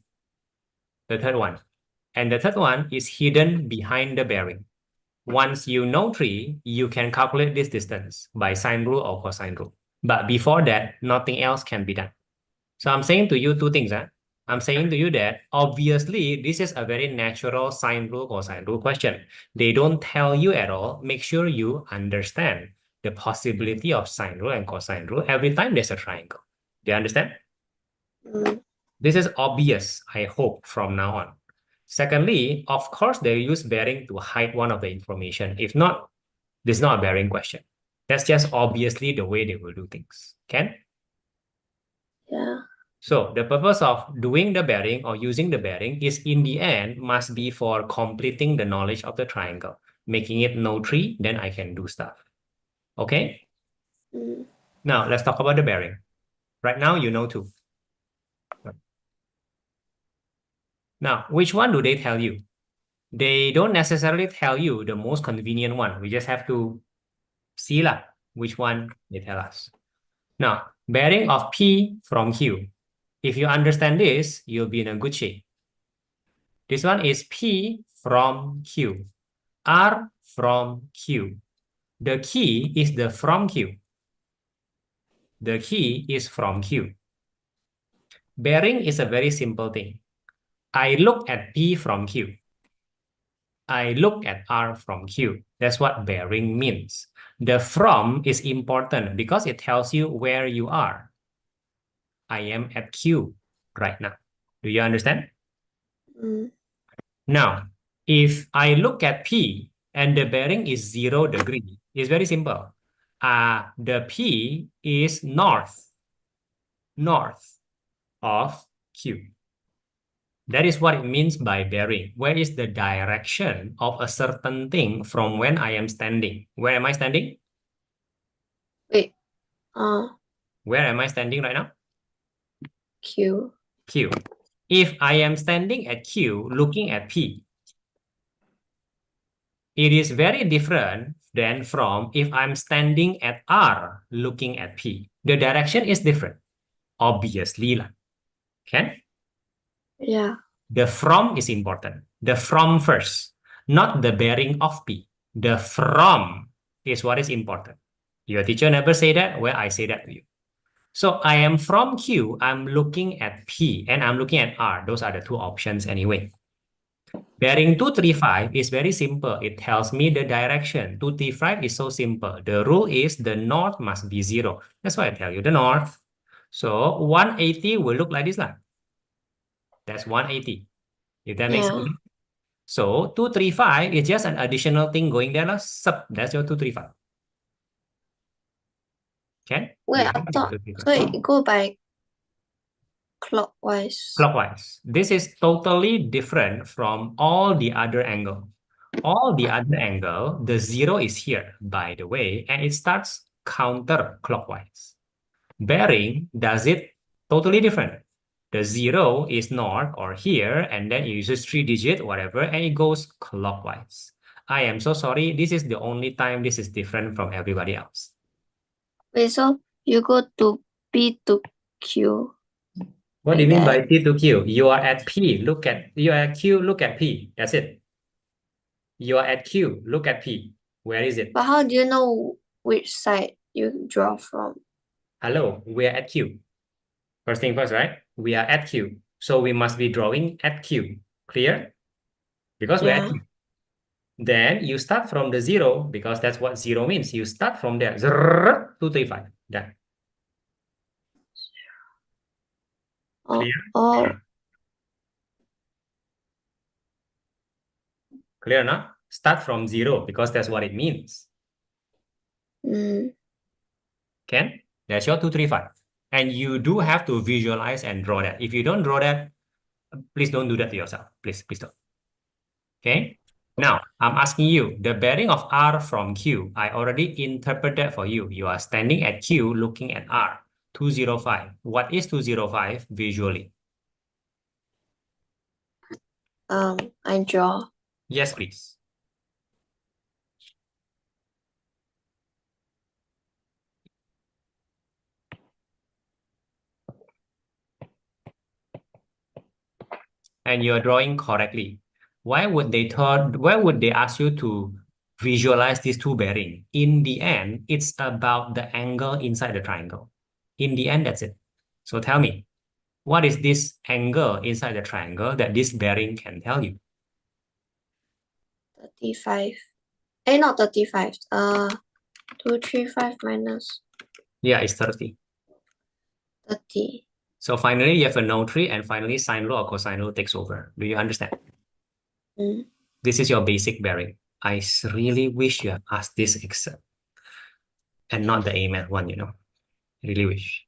the third one. And the third one is hidden behind the bearing. Once you know three, you can calculate this distance by sine rule or cosine rule. But before that, nothing else can be done. So I'm saying to you two things. I'm saying to you that obviously this is a very natural sine rule, cosine rule question. They don't tell you at all. Make sure you understand the possibility of sine rule and cosine rule every time there's a triangle. Do you understand? Mm. This is obvious, I hope, from now on. Secondly, of course, they use bearing to hide one of the information. If not, this is not a bearing question. That's just obviously the way they will do things. Can? Yeah. So the purpose of doing the bearing or using the bearing is in the end must be for completing the knowledge of the triangle, making it no tree, then I can do stuff. Okay? Mm. Now let's talk about the bearing. Right now, you know two. Now, which one do they tell you? They don't necessarily tell you the most convenient one. We just have to see which one they tell us. Now, bearing of P from Q. If you understand this, you'll be in a good shape. This one is P from Q, R from Q. The key is the from Q. The key is from Q. Bearing is a very simple thing. I look at P from Q. I look at R from Q. That's what bearing means. The from is important because it tells you where you are. I am at Q right now. Do you understand? Mm. Now, if I look at P and the bearing is 0 degree, it's very simple. The P is north of Q. That is what it means by bearing. Where is the direction of a certain thing from when I am standing? Where am I standing? Wait. Where am I standing right now? Q. Q. If I am standing at Q looking at P, it is very different than from if I'm standing at R looking at P. The direction is different, obviously. Okay? Yeah. The from is important. The from first, not the bearing of P. The from is what is important. Your teacher never say that, well, I say that to you. So I am from Q, I'm looking at P, and I'm looking at R. Those are the two options anyway. Bearing 235 is very simple. It tells me the direction. 235 is so simple. The rule is the north must be 0. That's why I tell you the north. So 180 will look like this. That's 180. If that makes sense. So 235 is just an additional thing going there. That's your 235. Okay? Wait, I thought so it go by Clockwise. Clockwise. This is totally different from all the other angle. All the other angle, the 0 is here, by the way, and it starts counterclockwise. Bearing does it totally different. The 0 is north or here, and then it uses 3-digit, whatever, and it goes clockwise. I am so sorry. This is the only time this is different from everybody else. Wait, so you go to P to Q. What do you Like mean by that. P to Q? You are at P. You are at Q. Look at P. That's it. You are at Q. Look at P. Where is it? But how do you know which side you draw from? Hello, we are at Q. First thing first, right? We are at Q. So we must be drawing at Q. Clear? Because we're at Yeah. Q. Then you start from the 0 because that's what 0 means. You start from there. 0, 2, 3, 5. Done. Oh, Clear? oh, Clear now? Start from 0 because that's what it means. mm, Can? That's your 2, 3, 5. And you do have to visualize and draw that. If you don't draw that, please don't do that to yourself. Please don't. Okay? Now, I'm asking you, the bearing of R from Q, I already interpreted for you. You are standing at Q looking at R, 205. What is 205 visually? I draw. Yes, please. And you're drawing correctly. Why would they ask you to visualize these two bearing? In the end, it's about the angle inside the triangle. In the end, that's it. So tell me, what is this angle inside the triangle that this bearing can tell you? 35. Not 35. 235 minus Yeah, it's 30. 30. So finally, you have a no tree, and finally, sine law or cosine law takes over. Do you understand? Mm. This is your basic bearing. I really wish you have asked this except and not the AMAT one, you know. Really wish.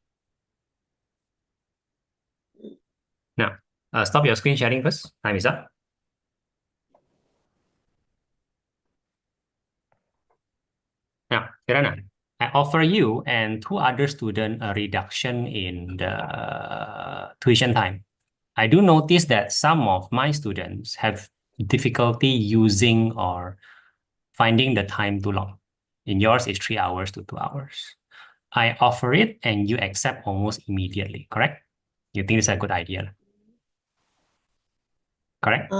Now, stop your screen sharing first. Time is up. Now, Kirana, I offer you and 2 other students a reduction in the tuition time. I do notice that some of my students have difficulty using or finding the time too long. In yours, it's 3 hours to 2 hours. I offer it and you accept almost immediately, correct? You think it's a good idea? Correct?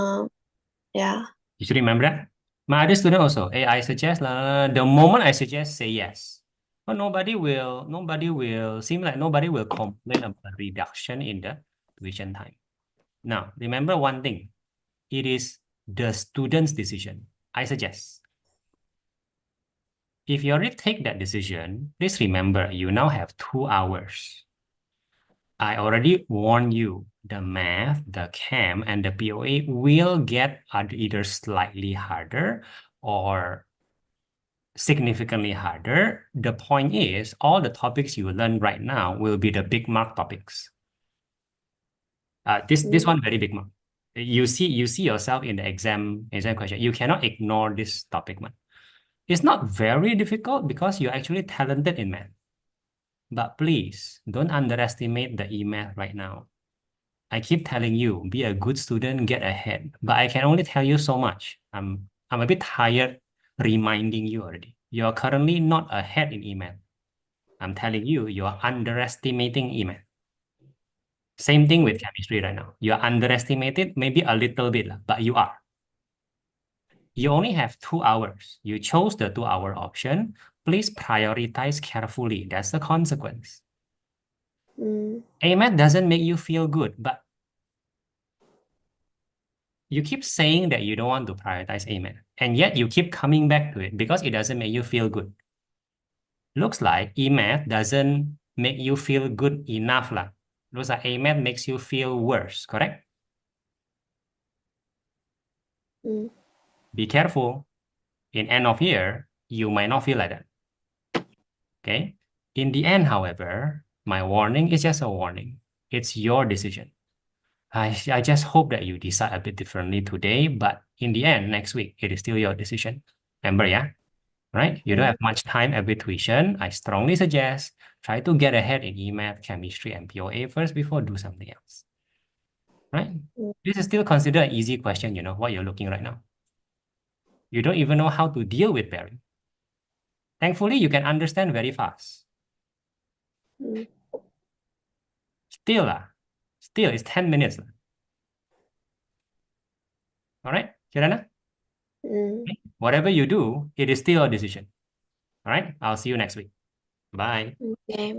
Yeah. You should remember that. My other student also, hey, I suggest, the moment I suggest, say yes. But seem like nobody will complain about a reduction in the tuition time. Now, remember one thing. It is the student's decision. I suggest. If you already take that decision, please remember you now have 2 hours. I already warned you, the math, the chem, and the POA will get either slightly harder or significantly harder. The point is, all the topics you learn right now will be the big mark topics. This one very big mark. You see yourself in the exam question. You cannot ignore this topic, man. It's not very difficult because you're actually talented in math. But please don't underestimate the e-math right now. I keep telling you, be a good student, get ahead. But I can only tell you so much. I'm a bit tired reminding you already. You're currently not ahead in e-math. I'm telling you, you're underestimating e-math. Same thing with chemistry right now. You're underestimated, maybe a little bit, but you are. You only have 2 hours. You chose the 2-hour option. Please prioritize carefully. That's the consequence. AMAT doesn't make you feel good, but you keep saying that you don't want to prioritize AMAT, and yet you keep coming back to it because it doesn't make you feel good. Looks like EMAT doesn't make you feel good enough. Looks like AMAT makes you feel worse, correct? Be careful. In end of year, you might not feel like that. Okay? In the end, however, my warning is just a warning. It's your decision. I just hope that you decide a bit differently today, but in the end, next week, it is still your decision. Remember, yeah? Right? You don't have much time every tuition. I strongly suggest try to get ahead in E-Math, chemistry, and POA first before do something else. Right? This is still considered an easy question, you know, what you're looking right now. You don't even know how to deal with pairing. Thankfully, you can understand very fast. Mm. Still, it's 10 minutes. All right, Kirana? Mm. Whatever you do, it is still a decision. All right, I'll see you next week. Bye. Okay.